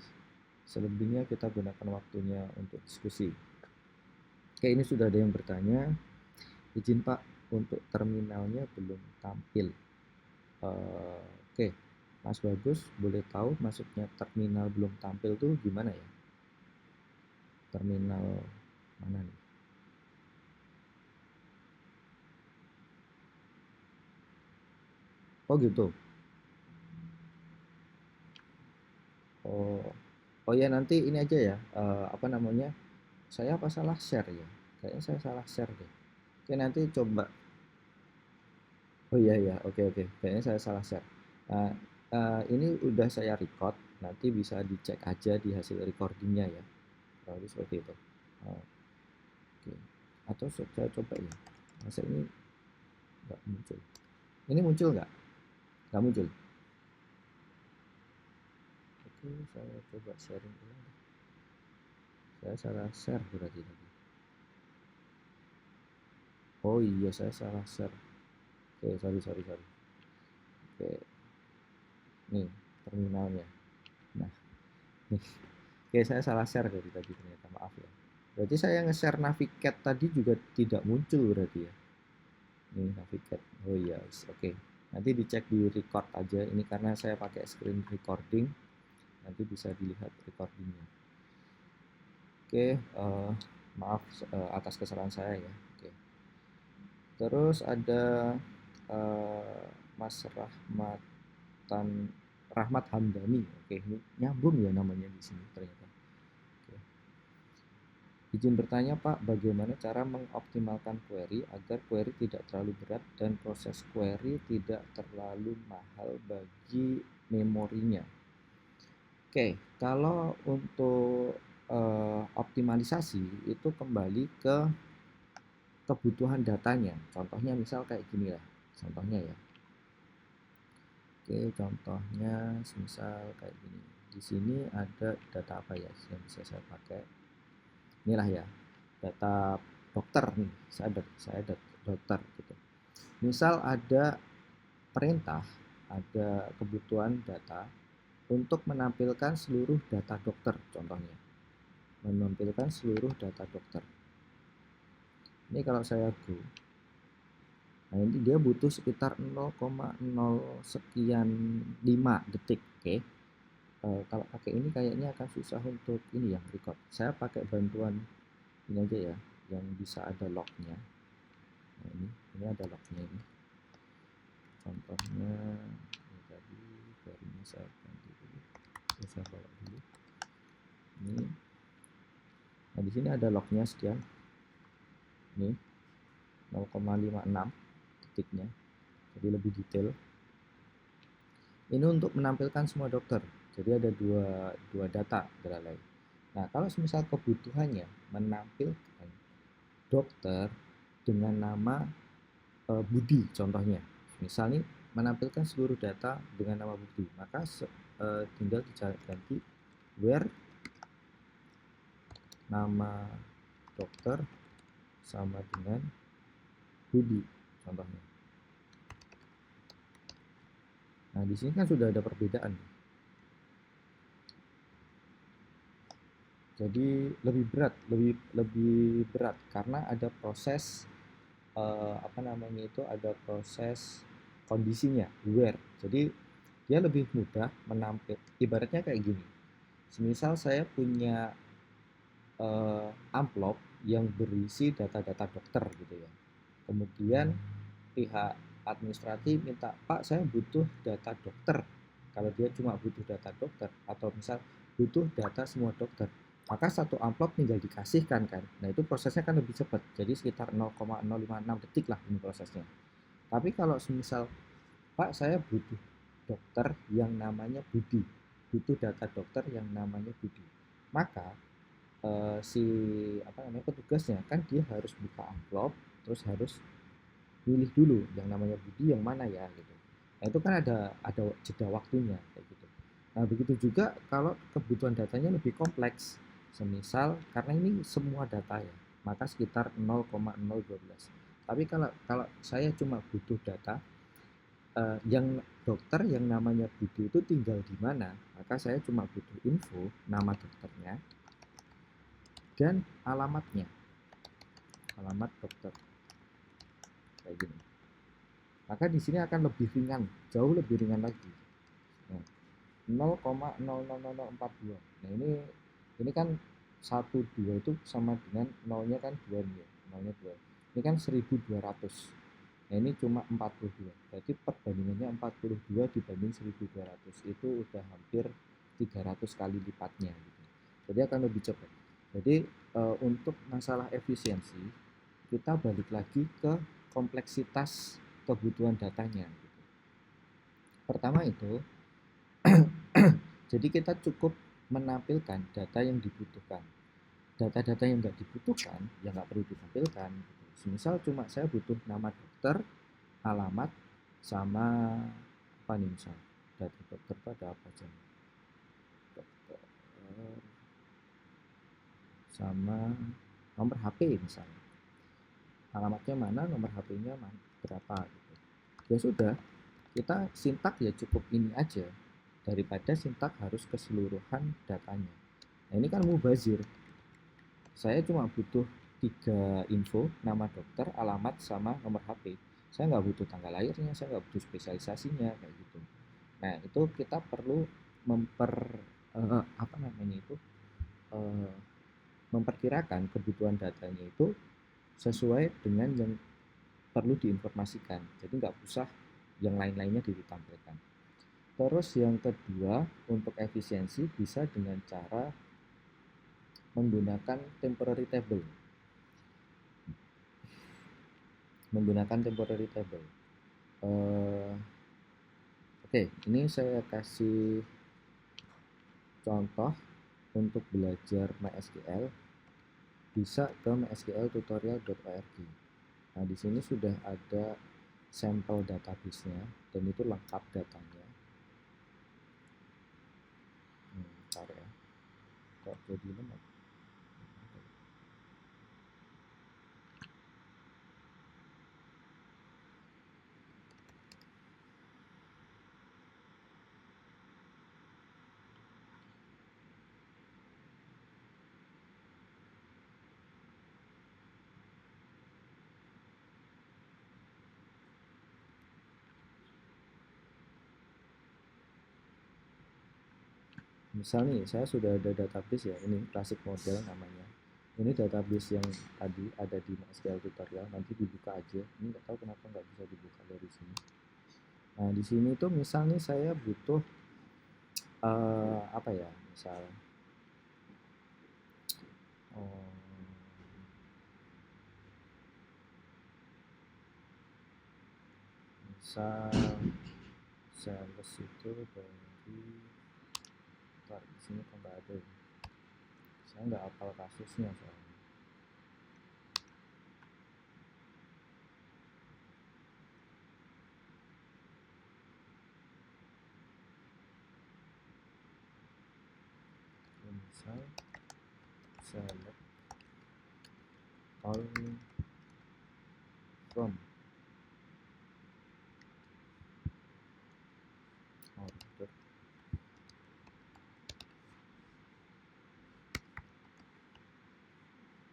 selebihnya kita gunakan waktunya untuk diskusi. Oke, ini sudah ada yang bertanya, izin Pak, untuk terminalnya belum tampil. Oke, Mas Bagus, boleh tahu maksudnya terminal belum tampil tuh gimana ya? Terminal mana nih? Oh gitu. Oh ya, nanti ini aja ya, apa namanya? Saya apa salah share ya? Kayaknya saya salah share deh. Oke, nanti coba. Oh iya ya, oke oke. Kayaknya saya salah share. Nah, ini udah saya record, nanti bisa dicek aja di hasil recordingnya ya. Lalu seperti itu. Oke. Atau saya coba ya. Masa ini nggak muncul? Ini muncul nggak? Nggak muncul. Oke, saya coba sharing ulang. Saya salah share berarti tadi. Oh iya, saya salah share. Oke, sorry. Oke, nih terminalnya. Nah, nih. Oke, saya salah share dari tadi ternyata, maaf ya. Berarti saya nge-share Navicat tadi juga tidak muncul berarti ya. Ini Navicat. Oh iya, oke. Nanti dicek di record aja. Ini karena saya pakai screen recording. Nanti bisa dilihat recordingnya. Oke, maaf atas kesalahan saya ya. Oke. Terus ada Mas Rahmat Hamdani. Oke, ini nyambung ya namanya di sini ternyata. Oke. Izin bertanya Pak, bagaimana cara mengoptimalkan query agar query tidak terlalu berat dan proses query tidak terlalu mahal bagi memorinya? Oke, kalau untuk optimalisasi itu kembali ke kebutuhan datanya. Contohnya misal kayak gini lah. Contohnya ya. Oke, contohnya misal kayak gini. Di sini ada data apa ya yang bisa saya pakai? Inilah ya, data dokter nih. Saya dokter gitu. Misal ada perintah, ada kebutuhan data untuk menampilkan seluruh data dokter contohnya. Menampilkan seluruh data dokter. Ini kalau saya go, nah ini dia butuh sekitar 0,0 sekian 5 detik. Oke. Kalau pakai ini kayaknya akan susah untuk ini ya record. Saya pakai bantuan ini aja ya, yang bisa ada lognya. Nah, ini ada lognya ini. Contohnya ini tadi dari saya ganti dulu. Saya bawa dulu. Ini. Nah, di sini ada lognya sekian. Ini 0,56 detiknya. Jadi lebih detail. Ini untuk menampilkan semua dokter. Jadi ada dua data antara lain. Nah, kalau misal kebutuhannya menampilkan dokter dengan nama Budi contohnya. Misal nih menampilkan seluruh data dengan nama Budi, maka tinggal diganti where nama dokter sama dengan Budi contohnya. Nah, di sini kan sudah ada perbedaan. Jadi lebih berat karena ada proses apa namanya itu, ada proses kondisinya where. Jadi dia lebih mudah menampil, ibaratnya kayak gini. Semisal saya punya amplop yang berisi data-data dokter gitu ya. Kemudian pihak administratif minta, Pak saya butuh data dokter. Kalau dia cuma butuh data dokter atau misal butuh data semua dokter, maka satu amplop tinggal dikasihkan kan. Nah itu prosesnya kan lebih cepat. Jadi sekitar 0,056 detik lah ini prosesnya. Tapi kalau misal Pak saya butuh dokter yang namanya Budi, butuh data dokter yang namanya Budi, maka si apa namanya petugasnya kan dia harus buka amplop, terus harus pilih dulu yang namanya Budi yang mana ya gitu. Nah itu kan ada jeda waktunya kayak gitu. Nah begitu juga kalau kebutuhan datanya lebih kompleks, semisal karena ini semua data ya, maka sekitar 0,012. Tapi kalau saya cuma butuh data yang dokter yang namanya Budi itu tinggal di mana, maka saya cuma butuh info nama dokternya dan alamatnya, alamat dokter kayak gini. Maka di sini akan lebih ringan, jauh lebih ringan lagi. Nah, 0,000042. Nah ini kan 12 itu sama dengan nolnya kan 2 nih, nolnya 2. Ini kan 1200. Nah ini cuma 42. Berarti perbandingannya 42 dibanding 1200. Itu udah hampir 300 kali lipatnya gitu. Jadi akan lebih cepat. Jadi untuk masalah efisiensi kita balik lagi ke kompleksitas kebutuhan datanya gitu. Pertama itu jadi kita cukup menampilkan data yang dibutuhkan. Data-data yang nggak dibutuhkan ya nggak perlu ditampilkan gitu. Misal cuma saya butuh nama dokter, alamat, sama apa nih misal data dokter itu ada apa aja, dokter sama nomor HP misalnya. Alamatnya mana, nomor HP-nya berapa gitu. Ya sudah, kita sintak ya cukup ini aja daripada sintak harus keseluruhan datanya. Nah ini kan mubazir. Saya cuma butuh 3 info, nama dokter, alamat, sama nomor HP. Saya nggak butuh tanggal lahirnya, saya nggak butuh spesialisasinya kayak gitu. Nah itu kita perlu apa namanya itu memperkirakan kebutuhan datanya itu sesuai dengan yang perlu diinformasikan. Jadi nggak usah yang lain-lainnya ditampilkan. Terus yang kedua, untuk efisiensi bisa dengan cara menggunakan temporary table. Oke, ini saya kasih contoh untuk belajar MySQL. Bisa ke mysqltutorial.org. Nah, di sini sudah ada sampel database-nya dan itu lengkap datanya. Bentar ya. Kok jadi lemot? Misal nih, saya sudah ada database ya, ini classic model namanya. Ini database yang tadi ada di MySQL tutorial, nanti dibuka aja. Ini nggak tahu kenapa nggak bisa dibuka dari sini. Nah, di sini tuh misal nih saya butuh apa ya, misal sales itu dari di sini kok nggak ada ya. Saya nggak hafal kasusnya soalnya. Misal select all from order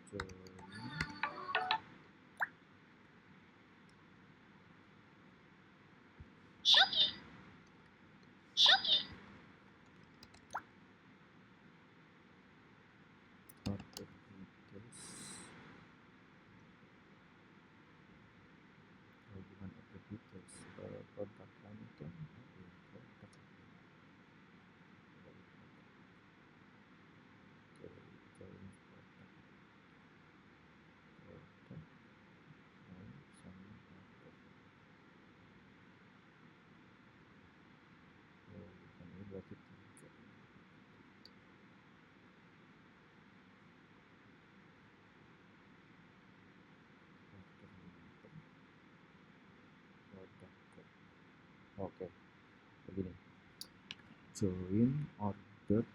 join order details, bukan order details, product line itu product join product line sama order. Bukan, ini berarti 3. Oke, begini. Join order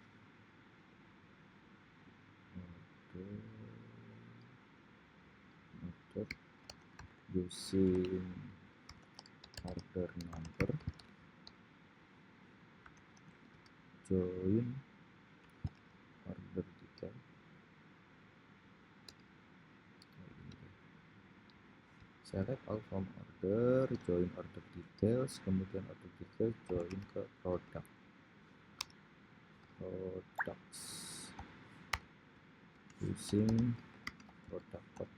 using order number, join order detail. Select all from order, join order details, kemudian order details join ke products. Using product code.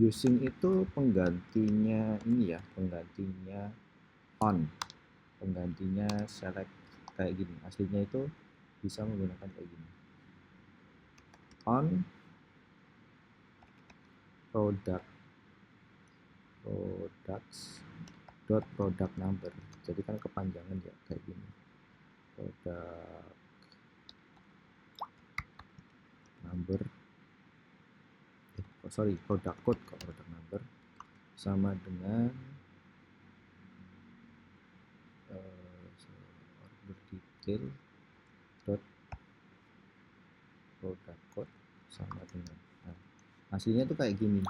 Using itu penggantinya ini ya, penggantinya on, penggantinya select kayak gini. Aslinya itu bisa menggunakan kayak gini. On products dot product number. Jadi kan kepanjangan ya kayak gini. Product number, product code ke product number sama dengan order detail dot product code. sama dengan. Nah, hasilnya tuh kayak gini.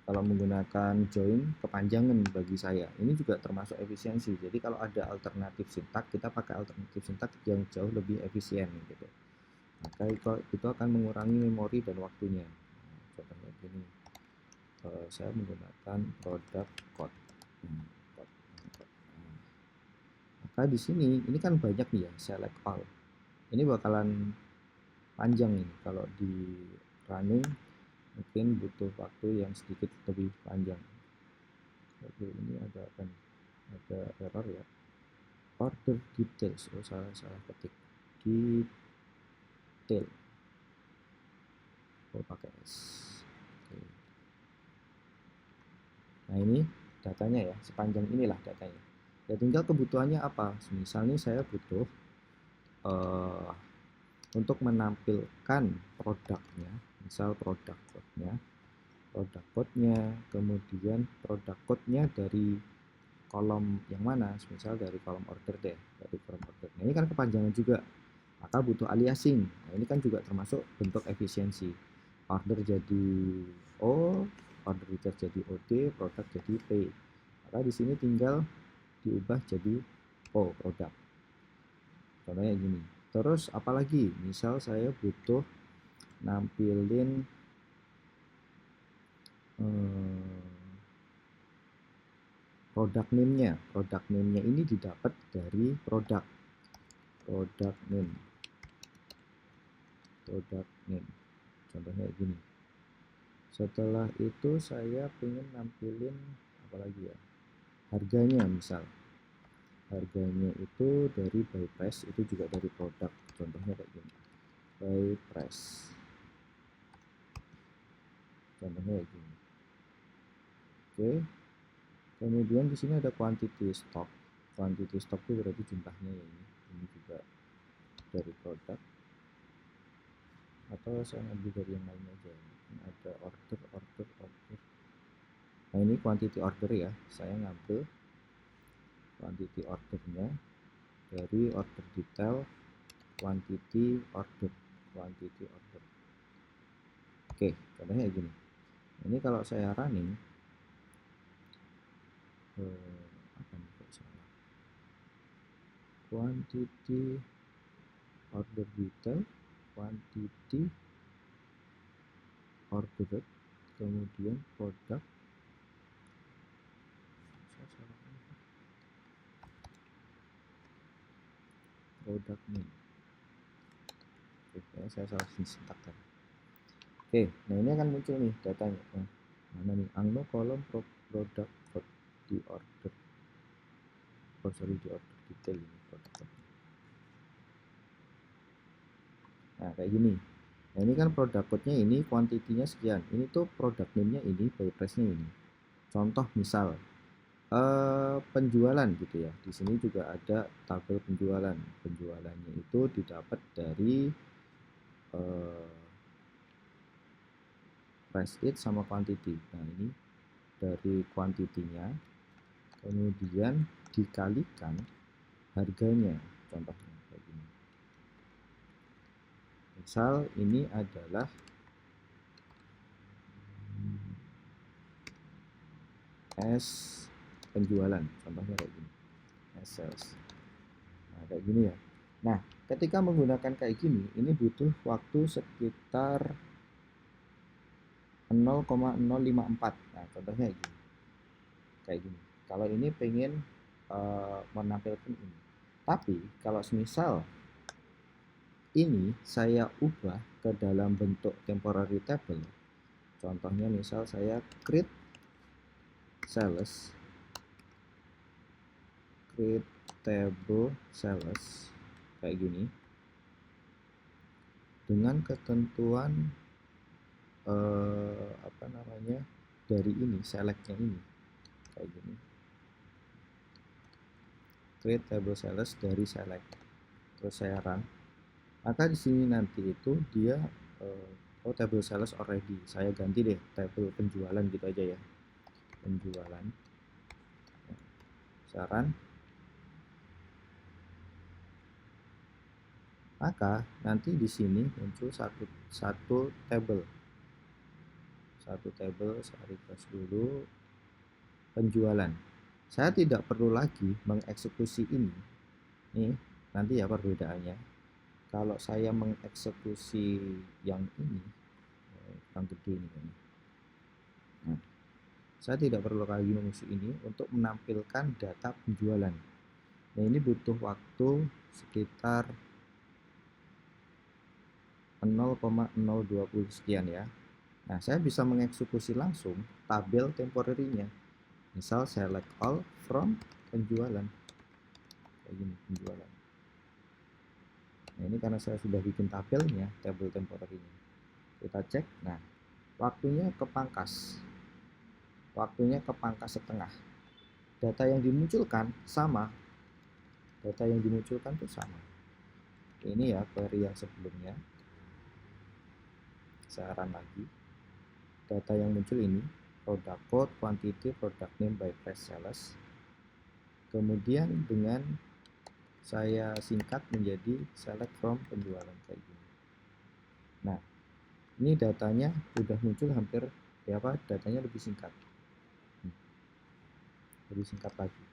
Kalau menggunakan join kepanjangan bagi saya, ini juga termasuk efisiensi. Jadi kalau ada alternatif sintak, kita pakai alternatif sintak yang jauh lebih efisien gitu. Maka itu akan mengurangi memori dan waktunya. Nah, contohnya gini, saya menggunakan product code. Maka di sini ini kan banyak nih ya, select all. Ini bakalan panjang ini kalau di running, mungkin butuh waktu yang sedikit lebih panjang. Oke, ini ada error ya. Order details, oh salah ketik. Detail, oh pakai S. Oke. Nah ini datanya ya, sepanjang inilah datanya. Ya tinggal kebutuhannya apa. Misalnya saya butuh untuk menampilkan produknya, misal produk code-nya, kemudian produk code-nya dari kolom yang mana, misal dari kolom order deh, dari kolom order. Nah, ini kan kepanjangan juga, maka butuh aliasing. Nah, ini kan juga termasuk bentuk efisiensi. Order jadi O, order jadi OD, produk jadi P. Maka di sini tinggal diubah jadi O, produk. Contohnya gini. Terus apalagi, misal saya butuh nampilin produk name-nya. Produk name-nya ini didapat dari produk name. Contohnya gini. Setelah itu saya pengen nampilin apalagi ya, harganya. Misal harganya itu dari by price, itu juga dari produk. Contohnya kayak gini, by price. Contohnya kayak gini. Oke. Kemudian di sini ada quantity stock. Quantity stock itu berarti jumlahnya ya ini. Ini juga dari produk. Atau saya ambil dari yang lain aja. Ini ada order. Nah ini quantity order ya. Saya ngambil quantity ordernya dari order detail quantity order. Oke, contohnya kayak gini. Ini kalau saya running, apa nih kok salah? Quantity order detail, quantity order, kemudian produk. Produk name. Oke, saya salah sintak tadi. Oke, nah ini akan muncul nih datanya. Nah, mana nih? Angno kolom produk code di order. Di order detail ini produk code. Nah, kayak gini. Nah, ini kan produk code-nya ini, kuantitinya sekian. Ini tuh produk name-nya ini, by price-nya ini. Contoh misal penjualan gitu ya. Di sini juga ada tabel penjualan. Penjualannya itu didapat dari price it sama quantity. Nah, ini dari kuantitinya, kemudian dikalikan harganya. Contohnya kayak gini. Misal ini adalah S penjualan, contohnya kayak gini, S sales. Nah, kayak gini ya. Nah, ketika menggunakan kayak gini, ini butuh waktu sekitar 0,054. Nah, contohnya kayak gini. Kalau ini pengen menampilkan ini. Tapi kalau semisal ini saya ubah ke dalam bentuk temporary table, contohnya misal saya create table sales kayak gini, dengan ketentuan dari ini, selectnya ini kayak gini, create table sales dari select, terus saya run. Maka di sini nanti itu dia table sales already, saya ganti deh table penjualan gitu aja ya, penjualan. Saya run. maka nanti di sini muncul satu table. Saya refresh dulu, penjualan. Saya tidak perlu lagi mengeksekusi ini. Nih, nanti ya perbedaannya. Kalau saya mengeksekusi yang ini, yang gede ini. Nah, saya tidak perlu lagi mengisi ini untuk menampilkan data penjualan. Nah, ini butuh waktu sekitar 0,020 sekian ya. Nah, saya bisa mengeksekusi langsung tabel temporary-nya. Misal select all from penjualan. Kayak gini, penjualan. Nah, ini karena saya sudah bikin tabelnya, tabel temporary-nya. Kita cek. Nah, waktunya kepangkas. Waktunya kepangkas setengah. Data yang dimunculkan sama. Data yang dimunculkan itu sama. Ini ya query yang sebelumnya. Saya run lagi. Data yang muncul ini, product code, quantity, product name by price sales. Kemudian dengan saya singkat menjadi select from penjualan kayak gini. Nah, ini datanya udah muncul hampir datanya lebih singkat. Lebih singkat lagi.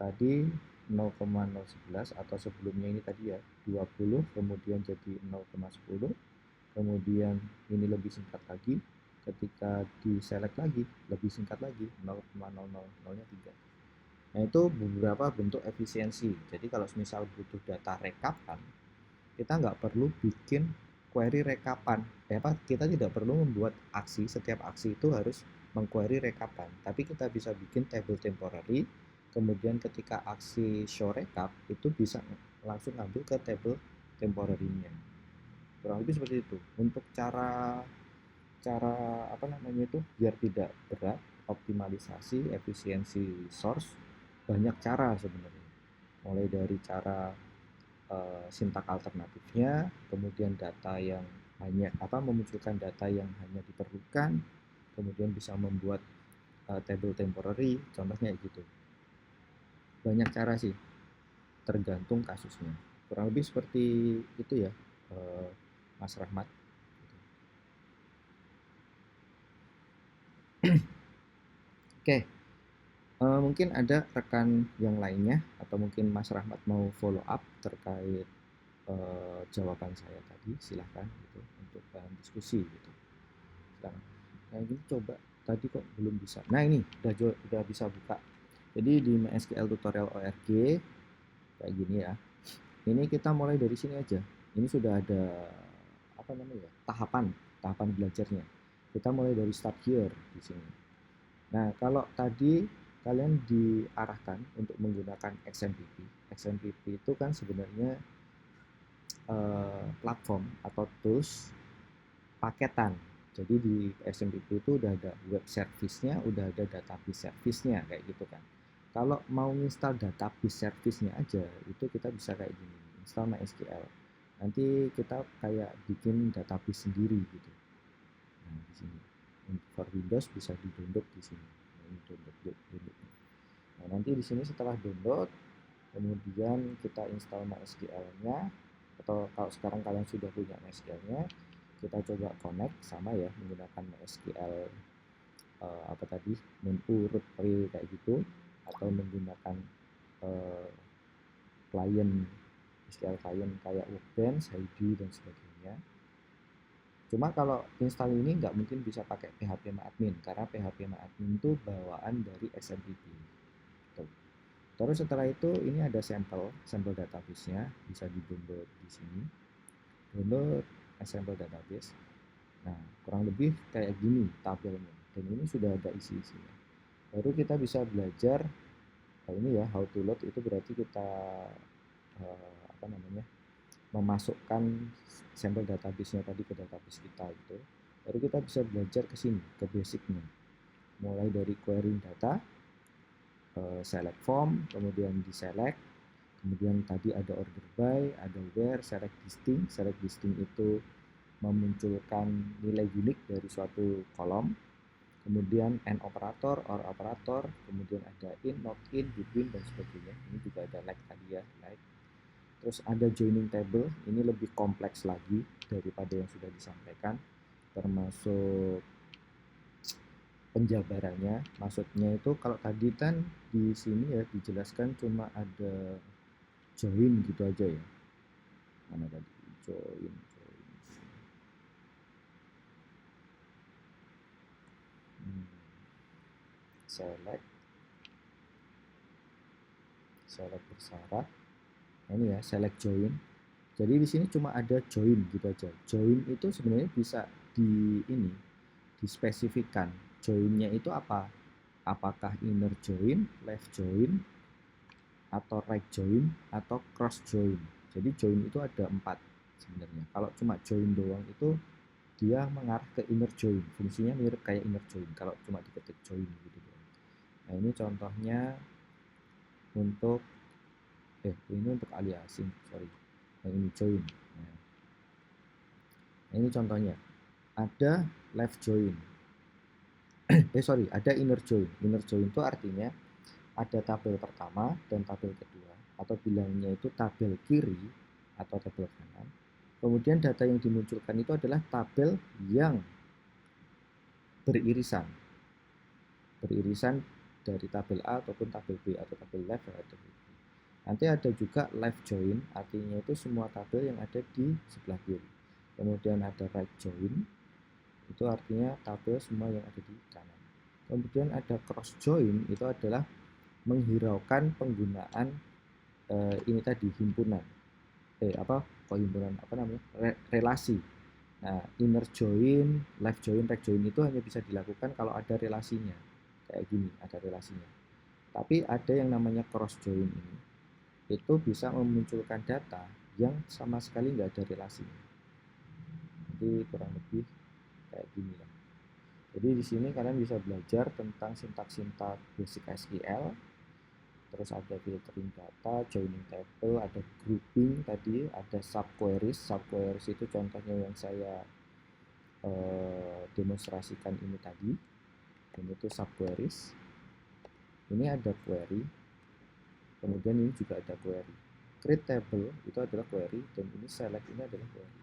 Tadi 0,011 atau sebelumnya ini tadi ya 20, kemudian jadi 0,10, kemudian ini lebih singkat lagi, ketika di select lagi lebih singkat lagi 0,000-nya 3. Nah, itu beberapa bentuk efisiensi. Jadi kalau misal butuh data rekapan, kita nggak perlu bikin query rekapan. Kita tidak perlu membuat aksi, setiap aksi itu harus mengquery rekapan, tapi kita bisa bikin table temporary, kemudian ketika aksi show recap itu bisa langsung ngambil ke table temporary-nya. Kurang lebih seperti itu. Untuk cara biar tidak berat, optimalisasi efisiensi source, banyak cara sebenarnya. Mulai dari cara sintak alternatifnya, kemudian data yang memunculkan data yang hanya diperlukan, kemudian bisa membuat table temporary, contohnya gitu. Banyak cara sih, tergantung kasusnya. Kurang lebih seperti itu ya, Mas Rahmat. Oke, mungkin ada rekan yang lainnya atau mungkin Mas Rahmat mau follow up terkait jawaban saya tadi, silahkan gitu untuk bahan diskusi gitu. Silahkan. Nah, ini coba tadi kok belum bisa. Nah, ini udah bisa buka. Jadi di MySQL tutorial ORG kayak gini ya. Ini kita mulai dari sini aja. Ini sudah ada tahapan belajarnya. Kita mulai dari start here di sini. Nah, kalau tadi kalian diarahkan untuk menggunakan XMPP. XMPP itu kan sebenarnya platform atau tools paketan. Jadi di XMPP itu udah ada web service-nya, udah ada database service-nya kayak gitu kan. Kalau mau install database service-nya aja, itu kita bisa kayak gini, install MySQL. Nanti kita kayak bikin database sendiri gitu. Nah, di sini. For Windows bisa di-download di sini. Ini download. Nah, nanti di sini setelah download, kemudian kita install MySQL-nya, atau kalau sekarang kalian sudah punya MySQL-nya, kita coba connect sama ya menggunakan MySQL menurut kayak gitu, atau menggunakan klien SQL client kayak Workbench, Heidi dan sebagainya. Cuma kalau install ini nggak mungkin bisa pakai phpMyAdmin karena phpMyAdmin itu bawaan dari XMPP. Terus setelah itu ini ada sampel database-nya, bisa di-download di sini. Download sampel database. Nah, kurang lebih kayak gini tabelnya. Dan ini sudah ada isi-isinya. Baru kita bisa belajar ini ya, how to load itu berarti kita memasukkan sampel database-nya tadi ke database kita itu. Baru kita bisa belajar ke sini, ke basic-nya. Mulai dari querying data, select form, kemudian di select, kemudian tadi ada order by, ada where, select listing. Select listing itu memunculkan nilai unik dari suatu kolom, kemudian and operator, or operator, kemudian ada in, not in, between, dan sebagainya. Ini juga ada like tadi ya, like. Terus ada joining table, ini lebih kompleks lagi daripada yang sudah disampaikan, termasuk penjabarannya. Maksudnya itu kalau tadi kan di sini ya dijelaskan cuma ada join gitu aja ya. Mana tadi? Join. Select bersyarat. Nah, ini ya, select join. Jadi di sini cuma ada join gitu aja. Join itu sebenarnya bisa dispesifikan. Joinnya itu apa? Apakah inner join, left join, atau right join, atau cross join. Jadi join itu ada 4 sebenarnya. Kalau cuma join doang itu dia mengarah ke inner join. Fungsinya mirip kayak inner join kalau cuma diketik join gitu. Nah, ini contohnya untuk ini untuk aliasing, sorry. Nah, ini join. Nah, ini contohnya. Ada left join. Ada inner join. Inner join itu artinya ada tabel pertama dan tabel kedua, atau bilangnya itu tabel kiri atau tabel kanan. Kemudian data yang dimunculkan itu adalah tabel yang beririsan. Beririsan dari tabel A ataupun tabel B, atau tabel left atau tabel B. Nanti ada juga left join, artinya itu semua tabel yang ada di sebelah kiri. Kemudian ada right join, itu artinya tabel semua yang ada di kanan. Kemudian ada cross join, itu adalah menghiraukan penggunaan ini tadi himpunan. Relasi. Nah, inner join, left join, right join itu hanya bisa dilakukan kalau ada relasinya. Kayak gini, ada relasinya. Tapi ada yang namanya cross join ini. Itu bisa memunculkan data yang sama sekali nggak ada relasinya. Jadi kurang lebih kayak gini lah. Jadi di sini kalian bisa belajar tentang sintak-sintak basic SQL, terus ada filtering data, joining table, ada grouping tadi, ada subqueries. Subqueries itu contohnya yang saya demonstrasikan ini tadi. Ini tuh subqueries. Ini ada query, kemudian ini juga ada query. Create table itu adalah query, dan ini select ini adalah query.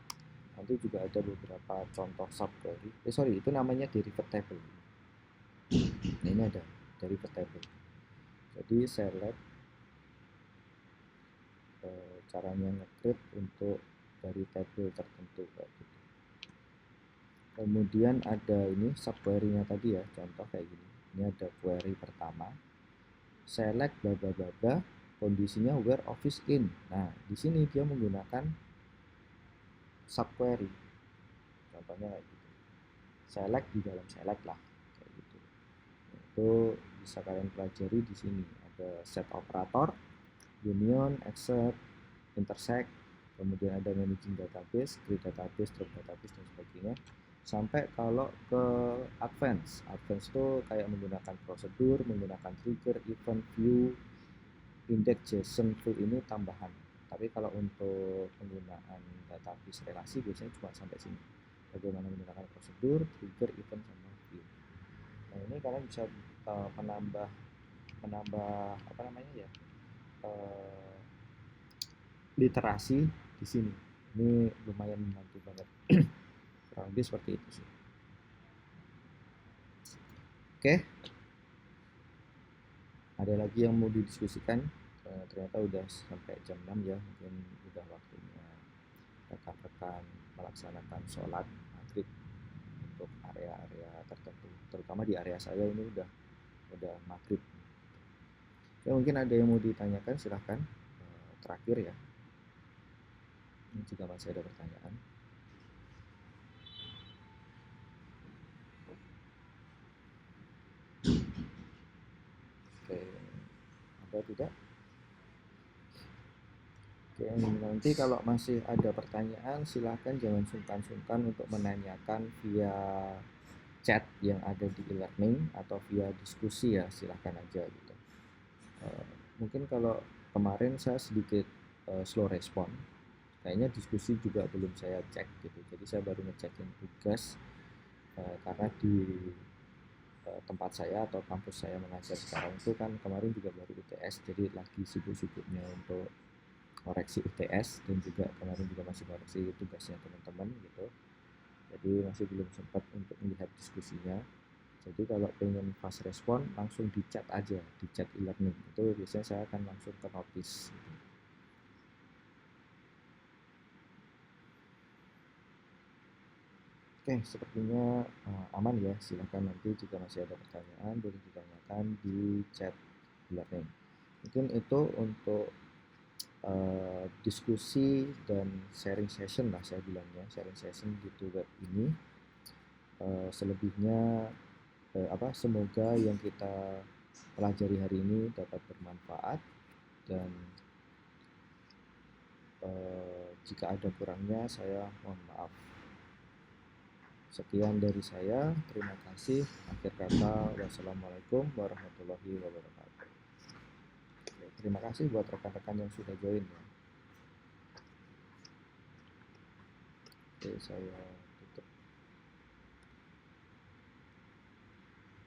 Nanti juga ada beberapa contoh subquery. Itu namanya derivate table. Nah, ini ada derivate table. Jadi select caranya nge-create untuk dari table tertentu kayak gitu. Kemudian ada ini subquery-nya tadi ya, contoh kayak gini. Ini ada query pertama, select bla bla bla bla, kondisinya where office in. Nah, di sini dia menggunakan subquery. Contohnya kayak gitu. Select di dalam select lah kayak gitu. Itu bisa kalian pelajari di sini. Ada set operator, union, except, intersect, kemudian ada managing database, create database, drop database, dan sebagainya. Sampai kalau ke advance itu kayak menggunakan prosedur, menggunakan trigger, event, view, index, JSON, full ini tambahan. Tapi kalau untuk penggunaan database relasi biasanya cuma sampai sini. Bagaimana menggunakan prosedur, trigger, event, sama view. Nah, ini kalian bisa menambah literasi di sini. Ini lumayan membantu banget. Kurang lebih seperti itu sih. Oke. Ada lagi yang mau didiskusikan? Ternyata udah sampai jam 6 ya. Mungkin udah waktunya rekan-rekan melaksanakan sholat maghrib untuk area-area tertentu. Terutama di area saya ini udah maghrib. Ya, mungkin ada yang mau ditanyakan, silahkan. Terakhir ya. Ini jika masih ada pertanyaan. Oke, ada tidak? Oke, nanti kalau masih ada pertanyaan, silahkan jangan sungkan-sungkan untuk menanyakan via chat yang ada di e-learning atau via diskusi ya, silahkan aja gitu. Mungkin kalau kemarin saya sedikit slow respon, kayaknya diskusi juga belum saya cek gitu. Jadi saya baru ngecekin tugas karena di tempat saya atau kampus saya mengajar sekarang itu kan kemarin juga baru UTS, jadi lagi sibuk-sibuknya untuk koreksi UTS dan juga kemarin juga masih koreksi tugasnya teman-teman gitu. Jadi masih belum sempat untuk melihat diskusinya. Jadi kalau pengen fast respon langsung di chat aja, di chat e-learning itu biasanya saya akan langsung ke notice. Oke, sepertinya aman ya. Silahkan nanti jika masih ada pertanyaan boleh ditanyakan di chat e-learning. Mungkin itu untuk diskusi dan sharing session lah saya bilangnya, sharing session di web ini. Selebihnya semoga yang kita pelajari hari ini dapat bermanfaat dan jika ada kurangnya saya mohon maaf. Sekian dari saya, terima kasih. Akhir kata, wassalamualaikum warahmatullahi wabarakatuh. Oke, terima kasih buat rekan-rekan yang sudah join ya. Oke, saya